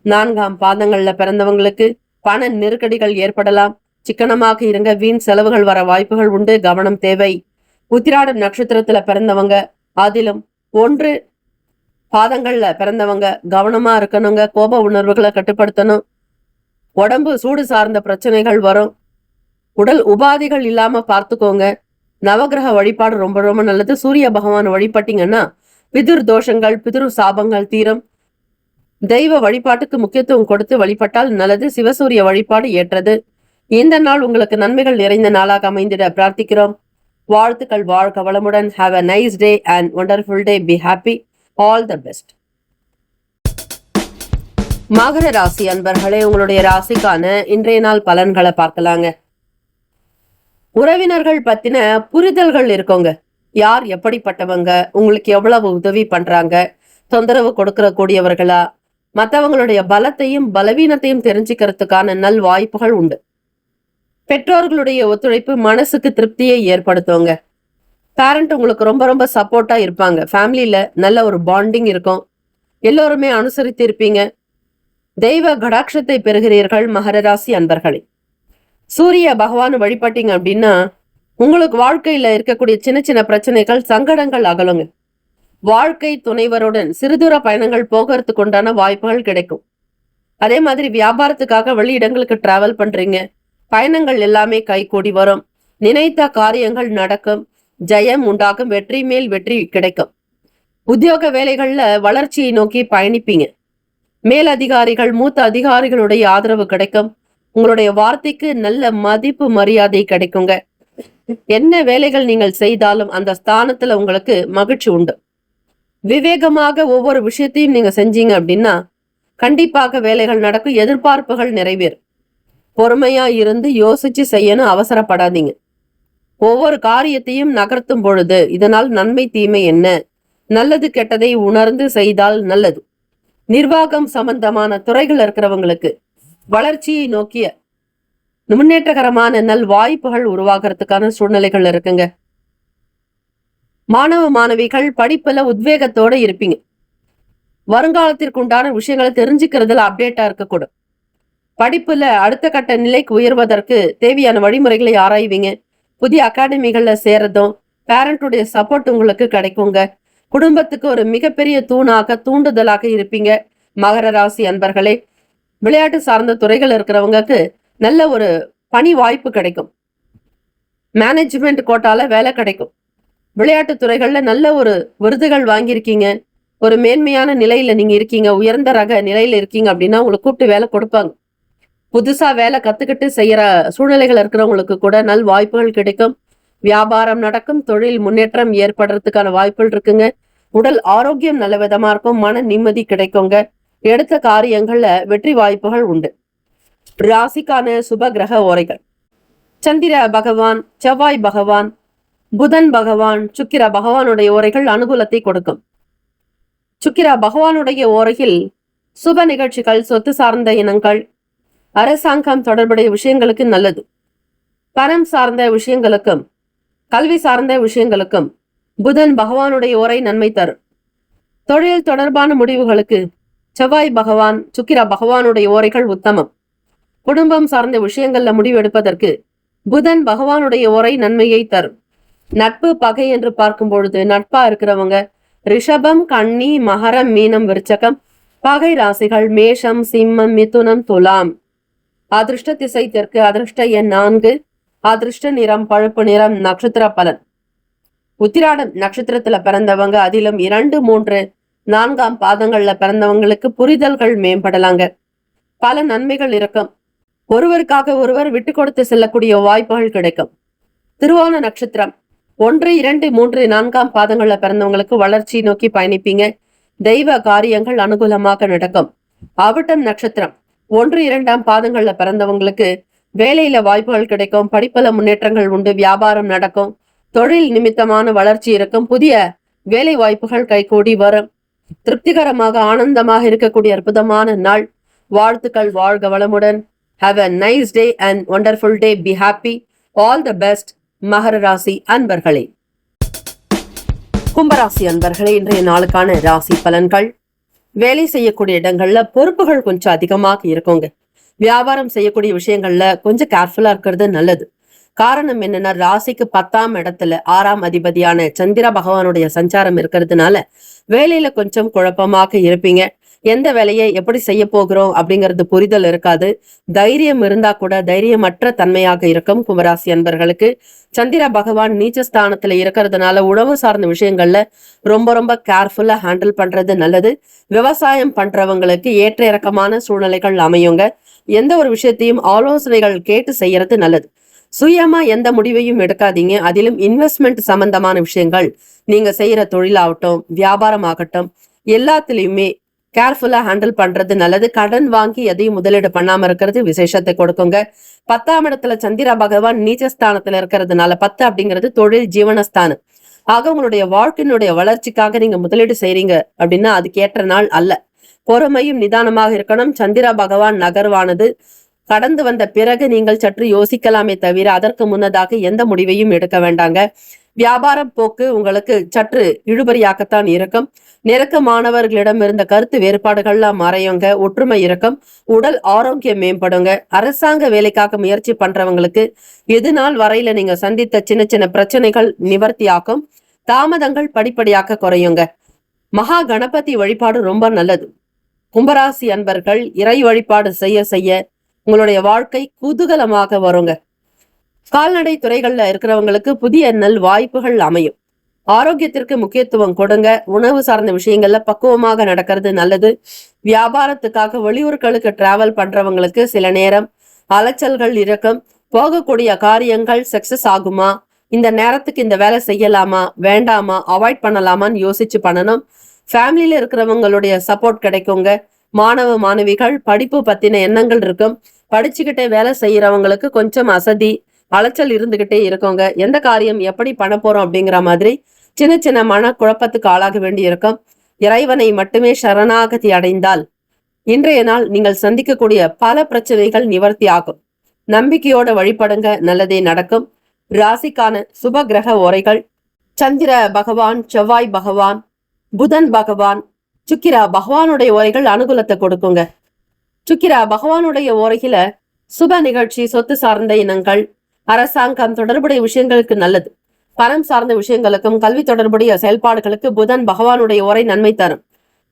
Speaker 1: 4 பாதங்கள்ல பிறந்தவங்களுக்கு பண நெருக்கடிகள் ஏற்படலாம். சிக்கனமாக இருங்க. வீண் செலவுகள் வர வாய்ப்புகள் உண்டு. கவனம் தேவை. உத்திராட நட்சத்திரத்துல பிறந்தவங்க, அதிலும் 1 பாதங்கள்ல பிறந்தவங்க கவனமா இருக்கணுங்க. கோப உணர்வுகளை கட்டுப்படுத்தணும். உடம்பு சூடு சார்ந்த பிரச்சனைகள் வரும். உடல் உபாதைகள் இல்லாம பார்த்துக்கோங்க. நவகிரக வழிபாடு ரொம்ப ரொம்ப நல்லது. சூரிய பகவான் வழிபட்டீங்கன்னா பிதுர் தோஷங்கள், பிதுர் சாபங்கள் தீரும். தெய்வ வழிபாட்டுக்கு முக்கியத்துவம் கொடுத்து வழிபட்டால் நல்லது. சிவசூரிய வழிபாடு ஏற்றது. இந்த நாள் உங்களுக்கு நன்மைகள் நிறைந்த நாளாக அமைந்திட பிரார்த்திக்கிறோம். வாழ்த்துக்கள். வாழ்க வளமுடன். Have a nice day and wonderful day. Be happy. All the best. மகர ராசி அன்பர்களே, உங்களுடைய ராசிக்கான இன்றைய நாள் பலன்களை பார்க்கலாங்க. உறவினர்கள் பத்தின புரிதல்கள் இருக்கோங்க. யார் எப்படிப்பட்டவங்க, உங்களுக்கு எவ்வளவு உதவி பண்றாங்க, தொந்தரவு கொடுக்கிற கூடியவர்களா, மற்றவங்களுடைய பலத்தையும் பலவீனத்தையும் தெரிஞ்சுக்கிறதுக்கான நல் வாய்ப்புகள் உண்டு. பெற்றோர்களுடைய ஒத்துழைப்பு மனசுக்கு திருப்தியை ஏற்படுத்துவங்க. பேரண்ட் உங்களுக்கு ரொம்ப ரொம்ப சப்போர்ட்டா இருப்பாங்க. ஃபேமிலியில நல்ல ஒரு பாண்டிங் இருக்கும். எல்லோருமே அனுசரித்து இருப்பீங்க. தெய்வ கடாட்சத்தை பெறுகிறீர்கள் மகர ராசி அன்பர்களே. சூரிய பகவான் வழிபட்டீங்க அப்படின்னா உங்களுக்கு வாழ்க்கையில இருக்கக்கூடிய சின்ன சின்ன பிரச்சனைகள், சங்கடங்கள் அகலுங்க. வாழ்க்கை துணைவருடன் சிறுதூர பயணங்கள் போகிறதுக்கு உண்டான வாய்ப்புகள் கிடைக்கும். அதே மாதிரி வியாபாரத்துக்காக வெளியிடங்களுக்கு டிராவல் பண்றீங்க. பயணங்கள் எல்லாமே கைகூடி வரும். நினைத்த காரியங்கள் நடக்கும். ஜெயம் உண்டாகும். வெற்றி மேல் வெற்றி கிடைக்கும். உத்தியோக வேலைகள்ல வளர்ச்சியை நோக்கி பயணிப்பீங்க. மேல் அதிகாரிகள், மூத்த அதிகாரிகளுடைய ஆதரவு கிடைக்கும். உங்களுடைய வார்த்தைக்கு நல்ல மதிப்பு மரியாதை கிடைக்குங்க. என்ன வேலைகள் நீங்கள் செய்தாலும் அந்த ஸ்தானத்துல உங்களுக்கு மகிழ்ச்சி உண்டு. விவேகமாக ஒவ்வொரு விஷயத்தையும் நீங்க செஞ்சீங்க அப்படின்னா கண்டிப்பாக வேலைகள் நடக்கும், எதிர்பார்ப்புகள் நிறைவேறும். பொறுமையா இருந்து யோசிச்சு செய்யணும், அவசரப்படாதீங்க. ஒவ்வொரு காரியத்தையும் நகர்த்தும் பொழுது இதனால் நன்மை தீமை என்ன, நல்லது கெட்டதை உணர்ந்து செய்தால் நல்லது. நிர்வாகம் சம்பந்தமான துறைகள் இருக்கிறவங்களுக்கு வளர்ச்சியை நோக்கிய முன்னேற்றகரமான நல் வாய்ப்புகள் உருவாகிறதுக்கான சூழ்நிலைகள் இருக்குங்க. மாணவ மாணவிகள் படிப்புல உத்வேகத்தோட இருப்பீங்க. வருங்காலத்திற்கு உண்டான விஷயங்களை தெரிஞ்சுக்கிறதுல அப்டேட்டா இருக்கக்கூடும். படிப்புல அடுத்த கட்ட நிலைக்கு உயர்வதற்கு தேவையான வழிமுறைகளை ஆராய்வீங்க. புதிய அகாடமிகள்ல சேரதும் பேரண்டுடைய சப்போர்ட் உங்களுக்கு கிடைக்குங்க. குடும்பத்துக்கு ஒரு மிகப்பெரிய தூண்டுதலாக இருப்பீங்க. மகர ராசி அன்பர்களே, விளையாட்டு சார்ந்த துறைகள் இருக்கிறவங்களுக்கு நல்ல ஒரு பணி வாய்ப்பு கிடைக்கும். மேனேஜ்மெண்ட் கோட்டால வேலை கிடைக்கும். விளையாட்டு துறைகள்ல நல்ல ஒரு விருதுகள் வாங்கியிருக்கீங்க. ஒரு மேன்மையான நிலையில நீங்க இருக்கீங்க, உயர்ந்த ரக நிலையில இருக்கீங்க அப்படின்னா உங்களுக்கு கூப்பிட்டு வேலை கொடுப்பாங்க. புதுசா வேலை கத்துக்கிட்டு செய்யற சூழ்நிலைகள் இருக்கிறவங்களுக்கு கூட நல் வாய்ப்புகள் கிடைக்கும். வியாபாரம் நடக்கும், தொழில் முன்னேற்றம் ஏற்படுறதுக்கான வாய்ப்புகள் இருக்குங்க. உடல் ஆரோக்கியம் நல்ல விதமா இருக்கும், மன நிம்மதி கிடைக்குங்க. எடுத்த காரியங்கள்ல வெற்றி வாய்ப்புகள் உண்டு. ராசிக்கான சுப கிரக ஓரைகள்: சந்திர பகவான், செவ்வாய் பகவான், புதன் பகவான், சுக்கிர பகவானுடைய ஓரைகள் அனுகூலத்தை கொடுக்கும். சுக்கிர பகவானுடைய ஓரையில் சுப நிகழ்ச்சிகள், சொத்து சார்ந்த இனங்கள், அரசாங்கம் தொடர்புடைய விஷயங்களுக்கு நல்லது. பணம் சார்ந்த விஷயங்களுக்கும் கல்வி சார்ந்த விஷயங்களுக்கும் புதன் பகவானுடைய ஓரை நன்மை தரும். தொழில் தொடர்பான முடிவுகளுக்கு செவ்வாய் பகவான், சுக்கிர பகவானுடைய ஓரைகள் உத்தமம். குடும்பம் சார்ந்த விஷயங்கள்ல முடிவு எடுப்பதற்கு புதன் பகவானுடைய ஓரை நன்மையை தரும். நட்பு பகை என்று பார்க்கும் பொழுது நட்பா இருக்கிறவங்க ரிஷபம், கன்னி, மகரம், மீனம், விருச்சகம். பகை ராசிகள் மேஷம், சிம்மம், மிதுனம், துலாம். அதிர்ஷ்ட திசை தெற்கு, அதிர்ஷ்ட எண் 4, அதிர்ஷ்ட நிறம் பழுப்பு நிறம். நட்சத்திர பலன்: உத்திராடம் நட்சத்திரத்துல பிறந்தவங்க, அதிலும் 2, 3, 4ஆம் பாதங்கள்ல பிறந்தவங்களுக்கு புரிதல்கள் மேம்படலாங்க. பல நன்மைகள் இருக்கும். ஒருவருக்காக ஒருவர் விட்டு கொடுத்து செல்லக்கூடிய வாய்ப்புகள் கிடைக்கும். திருவோண நட்சத்திரம் 1, 2, 3, 4ஆம் பாதங்கள்ல பிறந்தவங்களுக்கு வளர்ச்சி நோக்கி பயணிப்பீங்க. தெய்வ காரியங்கள் அனுகூலமாக நடக்கும். அவிட்டம் நட்சத்திரம் 1, 2ஆம் பாதங்கள்ல பிறந்தவங்களுக்கு வேலையில வாய்ப்புகள் கிடைக்கும். படிப்புல முன்னேற்றங்கள் உண்டு. வியாபாரம் நடக்கும். தொழில் நிமித்தமான வளர்ச்சி இருக்கும். புதிய வேலை வாய்ப்புகள் கைகூடி வரும். திருப்திகரமாக ஆனந்தமாக இருக்கக்கூடிய அற்புதமான நாள். வாழ்த்துக்கள். வாழ்க வளமுடன். Have a nice day and wonderful day. Be happy. All the best. மகர ராசி அன்பர்களே. கும்பராசி அன்பர்களே, இன்றைய நாளுக்கான ராசி பலன்கள். வேலை செய்யக்கூடிய இடங்கள்ல பொறுப்புகள் கொஞ்சம் அதிகமாக இருக்குங்க. வியாபாரம் செய்யக்கூடிய விஷயங்கள்ல கொஞ்சம் கேர்ஃபுல்லா இருக்கிறது நல்லது. காரணம் என்னன்னா, ராசிக்கு 10ஆம் இடத்துல 6ஆம் அதிபதியான சந்திர பகவானுடைய சஞ்சாரம் இருக்கிறதுனால வேலையில கொஞ்சம் குழப்பமாக இருப்பீங்க. எந்த வேலையை எப்படி செய்ய போகிறோம் அப்படிங்கிறது புரிதல் இருக்காது. தைரியம் இருந்தா கூட தைரியமற்ற தன்மையாக இருக்கும். கும்பராசி அன்பர்களுக்கு சந்திர பகவான் நீச்சஸ்தானத்துல இருக்கிறதுனால உணவு சார்ந்த விஷயங்கள்ல ரொம்ப கேர்ஃபுல்லா ஹேண்டில் பண்றது நல்லது. விவசாயம் பண்றவங்களுக்கு ஏற்ற இறக்கமான சூழ்நிலைகள் அமையுங்க. எந்த ஒரு விஷயத்தையும் ஆலோசனைகள் கேட்டு செய்யறது நல்லது. சுயமா எந்த முடிவையும் எடுக்காதீங்க. அதிலும் இன்வெஸ்ட்மெண்ட் சம்பந்தமான விஷயங்கள், நீங்க செய்யற தொழிலாகட்டும், வியாபாரம் ஆகட்டும், எல்லாத்துலயுமே கேர்ஃபுல்லா ஹேண்டில் பண்றது நல்லது. கடன் வாங்கி எதையும் முதலீடு பண்ணாம இருக்கிறது விசேஷத்தை கொடுக்குங்க. 10ஆம் இடத்துல சந்திர பகவான் நீச்சஸ்தானத்துல இருக்கிறதுனால 10 அப்படிங்கிறது தொழில் ஜீவனஸ்தானம். ஆக உங்களுடைய வாழ்க்கையினுடைய வளர்ச்சிக்காக நீங்க முதலீடு செய்றீங்க அப்படின்னா அதுக்கு ஏற்ற நாள் அல்ல. பொறுமையும் நிதானமாக இருக்கணும். சந்திர பகவான் நகர்வானது கடந்து வந்த பிறகு நீங்கள் சற்று யோசிக்கலாமே தவிர அதற்கு முன்னதாக எந்த முடிவையும் எடுக்க வேண்டாங்க. வியாபாரம் போக்கு உங்களுக்கு சற்று இழுபறியாகத்தான் இருக்கும். நெருக்கமானவர்களிடம் இருந்த கருத்து வேறுபாடுகள்லாம் மறையுங்க. ஒற்றுமை இருக்கும். உடல் ஆரோக்கியம் மேம்படுங்க. அரசாங்க வேலைக்காக முயற்சி பண்றவங்களுக்கு இது நாள் வரையில நீங்க சந்தித்த சின்ன பிரச்சனைகள் நிவர்த்தியாக்கும். தாமதங்கள் படிப்படியாக குறையுங்க. மகா கணபதி வழிபாடு ரொம்ப நல்லது. கும்பராசி அன்பர்கள் இறை வழிபாடு செய்ய உங்களுடைய வாழ்க்கை குதூகலமாக வருங்க. கால்நடை துறைகள்ல இருக்கிறவங்களுக்கு புதிய நல் வாய்ப்புகள் அமையும். ஆரோக்கியத்திற்கு முக்கியத்துவம் கொடுங்க. உணவு சார்ந்த விஷயங்கள்ல பக்குவமாக நடக்கிறது நல்லது. வியாபாரத்துக்காக வெளியூர்களுக்கு டிராவல் பண்றவங்களுக்கு சில நேரம் அலைச்சல்கள் இருக்கும். போகக்கூடிய காரியங்கள் சக்சஸ் ஆகுமா, இந்த நேரத்துக்கு இந்த வேலை செய்யலாமா வேண்டாமா, அவாய்ட் பண்ணலாமான்னு யோசிச்சு பண்ணணும். ஃபேமிலியில இருக்கிறவங்களுடைய சப்போர்ட் கிடைக்குங்க. மாணவ மாணவிகள் படிப்பு பத்தின எண்ணங்கள் இருக்கும். படிச்சுக்கிட்டே வேலை செய்யறவங்களுக்கு கொஞ்சம் அசதி அலைச்சல் இருந்துகிட்டே இருக்குங்க. எந்த காரியம் எப்படி பண்ண போறோம் அப்படிங்கிற மாதிரி சின்ன சின்ன மன குழப்பத்துக்கு ஆளாக வேண்டி இருக்கும். இறைவனை மட்டுமே சரணாகதி அடைந்தால் இன்றைய நாள் நீங்கள் சந்திக்கக்கூடிய பல பிரச்சனைகள் நிவர்த்தி ஆகும். நம்பிக்கையோட வழிபடுங்க, நல்லதே நடக்கும். ராசிக்கான சுப கிரக உரைகள்: சந்திர பகவான், செவ்வாய் பகவான், புதன் பகவான், சுக்கிரா பகவானுடைய உரைகள் அனுகூலத்தை கொடுக்குங்க. சுக்கிரா பகவானுடைய உரையில சுப நிகழ்ச்சி, சொத்து சார்ந்த இனங்கள், அரசாங்கம் தொடர்புடைய விஷயங்களுக்கு நல்லது. பணம் சார்ந்த விஷயங்களுக்கும் கல்வி தொடர்புடைய செயல்பாடுகளுக்கு புதன் பகவானுடைய உரை நன்மை தரும்.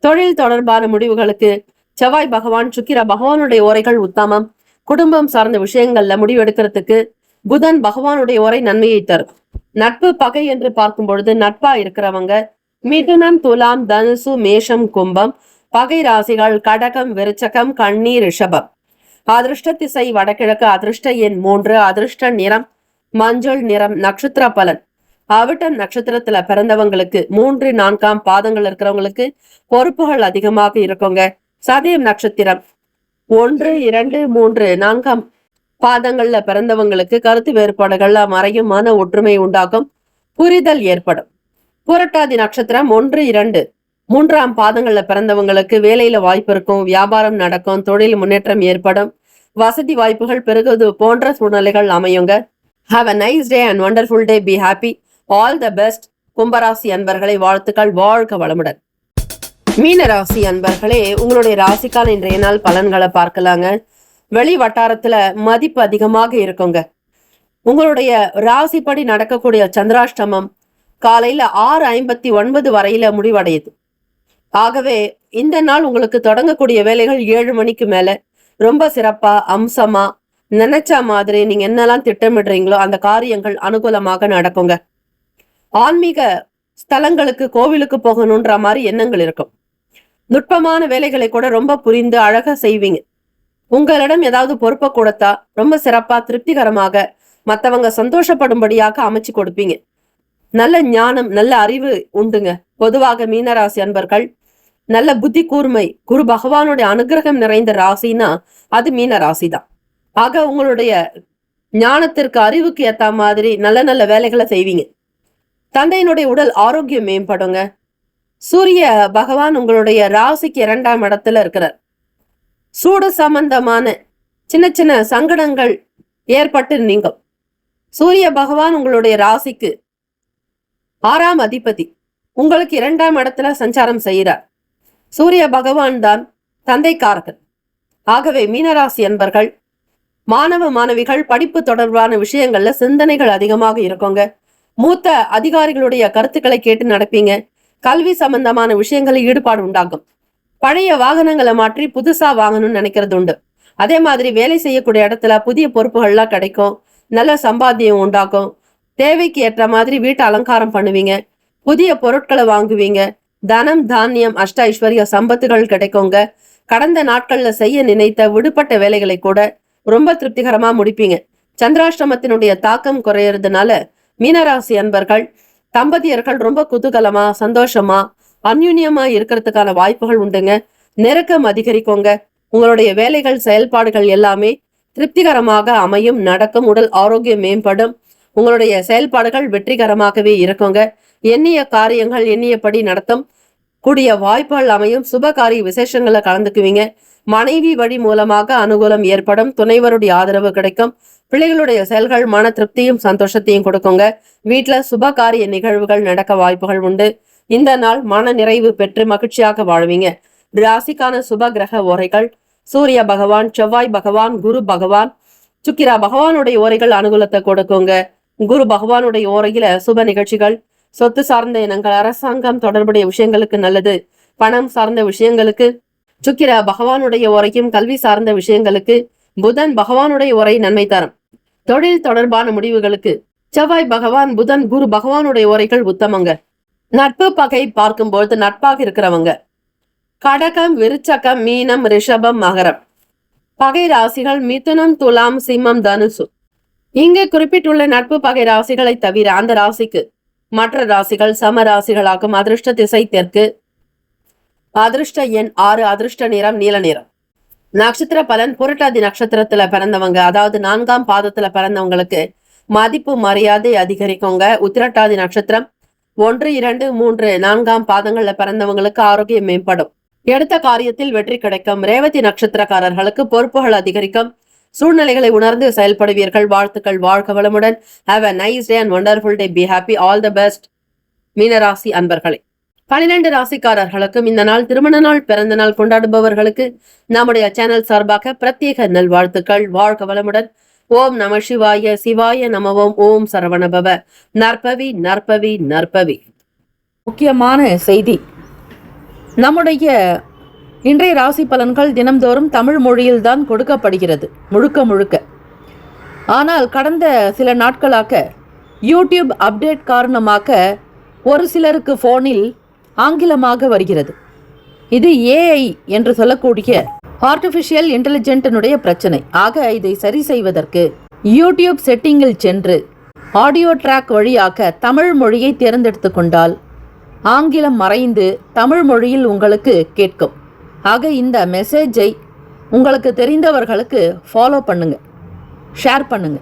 Speaker 1: தொழில் தொடர்பான முடிவுகளுக்கு செவ்வாய் பகவான், சுக்கிர பகவானுடைய உரைகள் உத்தமம். குடும்பம் சார்ந்த விஷயங்கள்ல முடிவெடுக்கிறதுக்கு புதன் பகவானுடைய உரை நன்மையை தரும். நட்பு பகை என்று பார்க்கும் பொழுது நட்பா இருக்கிறவங்க மிதுனம், துலாம், தனுசு, மேஷம், கும்பம். பகை ராசிகள் கடகம், விருச்சகம், கன்னி, ரிஷபம். அதிர்ஷ்ட திசை வடகிழக்கு. அதிர்ஷ்ட எண் 3. அதிர்ஷ்ட நிறம் மஞ்சள் நிறம். நட்சத்திர பலன்: அவிட்டம் நட்சத்திரத்துல பிறந்தவங்களுக்கு 3, 4ஆம் பாதங்கள் இருக்கிறவங்களுக்கு பொறுப்புகள் அதிகமாக இருக்குங்க. சதயம் நட்சத்திரம் 1, 2, 3, 4ஆம் பாதங்கள்ல பிறந்தவங்களுக்கு கருத்து வேறுபாடுகள்ல மறையும், மன ஒற்றுமை உண்டாகும், புரிதல் ஏற்படும். புரட்டாதி நட்சத்திரம் 1, 2, 3ஆம் பாதங்கள்ல பிறந்தவங்களுக்கு வேலையில வாய்ப்பு இருக்கும், வியாபாரம் நடக்கும், தொழில் முன்னேற்றம் ஏற்படும், வசதி வாய்ப்புகள் பெருகுவது போன்ற சூழ்நிலைகள் அமையுங்க. Have a nice day and wonderful day. Be happy. All the best. கும்பராசி அன்பர்களை வாழ்த்துக்கள். வாழ்க வளமுடன். மீன ராசி அன்பர்களே, உங்களுடைய ராசிக்கான இன்றைய நாள் பலன்களை பார்க்கலாங்க. வெளி வட்டாரத்துல மதிப்பு அதிகமாக இருக்குங்க. உங்களுடைய ராசிப்படி நடக்கக்கூடிய சந்திராஷ்டமம் காலையில 6:59 வரையில முடிவடையுது. ஆகவே இந்த நாள் உங்களுக்கு தொடங்கக்கூடிய வேலைகள் 7 மணிக்கு மேல ரொம்ப சிறப்பா அம்சமா நினைச்ச மாதிரி நீங்க என்னெல்லாம் திட்டமிடுறீங்களோ அந்த காரியங்கள் அனுகூலமாக நடக்குங்க. ஆன்மீக ஸ்தலங்களுக்கு, கோவிலுக்கு போகணுன்ற மாதிரி எண்ணங்கள் இருக்கும். நுட்பமான வேலைகளை கூட ரொம்ப புரிந்து அழகா செய்வீங்க. உங்களிடம் ஏதாவது பொறுப்பை கொடுத்தா ரொம்ப சிறப்பா திருப்திகரமாக மற்றவங்க சந்தோஷப்படும்படியாக அமைச்சு கொடுப்பீங்க. நல்ல ஞானம், நல்ல அறிவு உண்டுங்க. பொதுவாக மீனராசி அன்பர்கள் நல்ல புத்தி கூர்மை, குரு பகவானுடைய அனுகிரகம் நிறைந்த ராசினா அது மீன ராசி தான். ஆக உங்களுடைய ஞானத்திற்கு, அறிவுக்கு ஏத்த மாதிரி நல்ல நல்ல வேலைகளை செய்வீங்க. தந்தையினுடைய உடல் ஆரோக்கியம் மேம்படுங்க. சூரிய பகவான் உங்களுடைய ராசிக்கு 2ஆம் இடத்துல இருக்கிறார். சூடு சம்பந்தமான சின்ன சின்ன சங்கடங்கள் ஏற்பட்டு நீங்கும். சூரிய பகவான் உங்களுடைய ராசிக்கு 6ஆம் அதிபதி, உங்களுக்கு 2ஆம் இடத்துல சஞ்சாரம் செய்கிறார். சூரிய பகவான் தான் தந்தைக்காரகன். ஆகவே மீனராசி என்பர்கள், மாணவ மாணவிகள் படிப்பு தொடர்பான விஷயங்கள்ல சிந்தனைகள் அதிகமாக இருக்குங்க. மூத்த அதிகாரிகளுடைய கருத்துக்களை கேட்டு நடப்பீங்க. கல்வி சம்பந்தமான விஷயங்களில் ஈடுபாடு உண்டாகும். பழைய வாகனங்களை மாற்றி புதுசா வாங்கணும்னு நினைக்கிறது உண்டு. அதே மாதிரி வேலை செய்யக்கூடிய இடத்துல புதிய பொறுப்புகள்லாம் கிடைக்கும். நல்ல சம்பாத்தியம் உண்டாகும். தேவைக்கு ஏற்ற மாதிரி வீட்டை அலங்காரம் பண்ணுவீங்க. புதிய பொருட்களை வாங்குவீங்க. தனம், தானியம், அஷ்ட ஐஸ்வர்ய சம்பத்துகள் கிடைக்குங்க. கடந்த நாட்கள்ல செய்ய நினைத்த விடுபட்ட வேலைகளை கூட ரொம்ப திருப்திகரமா முடிப்பீங்க. சந்திராஷ்டமத்தினுடைய தாக்கம் குறையறதுனால மீனராசி அன்பர்கள், தம்பதியர்கள் ரொம்ப குதூகலமா, சந்தோஷமா, அந்யுன்யமா இருக்கிறதுக்கான வாய்ப்புகள் உண்டுங்க. நெருக்கம் அதிகரிக்குங்க. உங்களுடைய வேலைகள், செயல்பாடுகள் எல்லாமே திருப்திகரமாக அமையும், நடக்கும். உடல் ஆரோக்கியம் மேம்படும். உங்களுடைய செயல்பாடுகள் வெற்றிகரமாகவே இருக்குங்க. எண்ணிய காரியங்கள் எண்ணியபடி நடத்தும் கூடிய வாய்ப்புகள் அமையும். சுப காரிய விசேஷங்களை கலந்துக்குவீங்க. மனைவி வழி மூலமாக அனுகூலம் ஏற்படும். துணைவருடைய ஆதரவு கிடைக்கும். பிள்ளைகளுடைய செயல்கள் மன திருப்தியும் சந்தோஷத்தையும் கொடுக்குங்க. வீட்டுல சுப காரிய நிகழ்வுகள் நடக்க வாய்ப்புகள் உண்டு. இந்த நாள் மன நிறைவு பெற்று மகிழ்ச்சியாக வாழ்வீங்க. ராசிக்கான சுப கிரக உரைகள்: சூரிய பகவான், செவ்வாய் பகவான், குரு பகவான், சுக்கிரா பகவானுடைய உரைகள் அனுகூலத்தை கொடுக்குங்க. குரு பகவானுடைய உரையில சுப நிகழ்ச்சிகள், சொத்து சார்ந்த இனங்கள், அரசாங்கம் தொடர்புடைய விஷயங்களுக்கு நல்லது. பணம் சார்ந்த விஷயங்களுக்கு சுக்கிரா பகவானுடைய உரையும், கல்வி சார்ந்த விஷயங்களுக்கு புதன் பகவானுடைய உரை நன்மை தரும். தொழில் தொடர்பான முடிவுகளுக்கு செவ்வாய் பகவான், புதன், குரு பகவானுடைய உரைகள் உத்தமங்க. நட்பு பகை பார்க்கும்போது நட்பாக இருக்கிறவங்க கடகம், விருச்சகம், மீனம், ரிஷபம், மகரம். பகை ராசிகள் மிதுனம், துலாம், சிம்மம், தனுசு. இங்கு குறிப்பிட்டுள்ள நட்பு பகை ராசிகளை தவிர அந்த ராசிக்கு மற்ற ராசிகள் சம ராசிகளாகும். அதிர்ஷ்ட திசை தெற்கு. அதிர்ஷ்ட எண் 6, அதிர்ஷ்ட நிறம் நீல நிறம். நட்சத்திர பலன். புரட்டாதி நட்சத்திரத்துல பிறந்தவங்க, அதாவது 4ஆம் பாதத்துல பிறந்தவங்களுக்கு மதிப்பு மரியாதை அதிகரிக்குங்க. உத்திரட்டாதி நட்சத்திரம் 1, 2, 3, 4ஆம் பாதங்கள்ல பிறந்தவங்களுக்கு ஆரோக்கியம் மேம்படும். எடுத்த காரியத்தில் வெற்றி கிடைக்கும். ரேவதி நட்சத்திரக்காரர்களுக்கு பொறுப்புகள் அதிகரிக்கும். சூழ்நிலைகளை உணர்ந்து செயல்படுவீர்கள். வாழ்த்துக்கள். வாழ்க வளமுடன். Have a nice day and wonderful day. Be happy. All the best. மீனராசி அன்பர்களே, 12 ராசிக்காரர்களுக்கும் இந்த நாள் திருமண நாள், பிறந்த நாள் கொண்டாடுபவர்களுக்கு நம்முடைய சேனல் சார்பாக பிரத்யேக நல்வாழ்த்துக்கள். வாழ்க வளமுடன். ஓம் நம சிவாய. சிவாய நமவோம். ஓம் சரவணபவ. நற்பவி நற்பவி நற்பவி. முக்கியமான செய்தி. நம்முடைய இன்றைய ராசி பலன்கள் தினம்தோறும் தமிழ் மொழியில்தான் கொடுக்கப்படுகிறது, முழுக்க. ஆனால் கடந்த சில நாட்களாக யூடியூப் அப்டேட் காரணமாக ஒரு சிலருக்கு ஃபோனில் ஆங்கிலமாக வருகிறது. இது ஏஐ என்று சொல்லக்கூடிய ஆர்டிஃபிஷியல் இன்டெலிஜென்ட்டினுடைய பிரச்சனை. ஆக இதை சரி செய்வதற்கு யூடியூப் செட்டிங்கில் சென்று ஆடியோ ட்ராக் வழியாக தமிழ் மொழியை தேர்ந்தெடுத்து கொண்டால் ஆங்கிலம் மறைந்து தமிழ் மொழியில் உங்களுக்கு கேட்கும். ஆக இந்த மெசேஜை உங்களுக்கு தெரிந்தவர்களுக்கு ஃபாலோ பண்ணுங்க, ஷேர் பண்ணுங்க.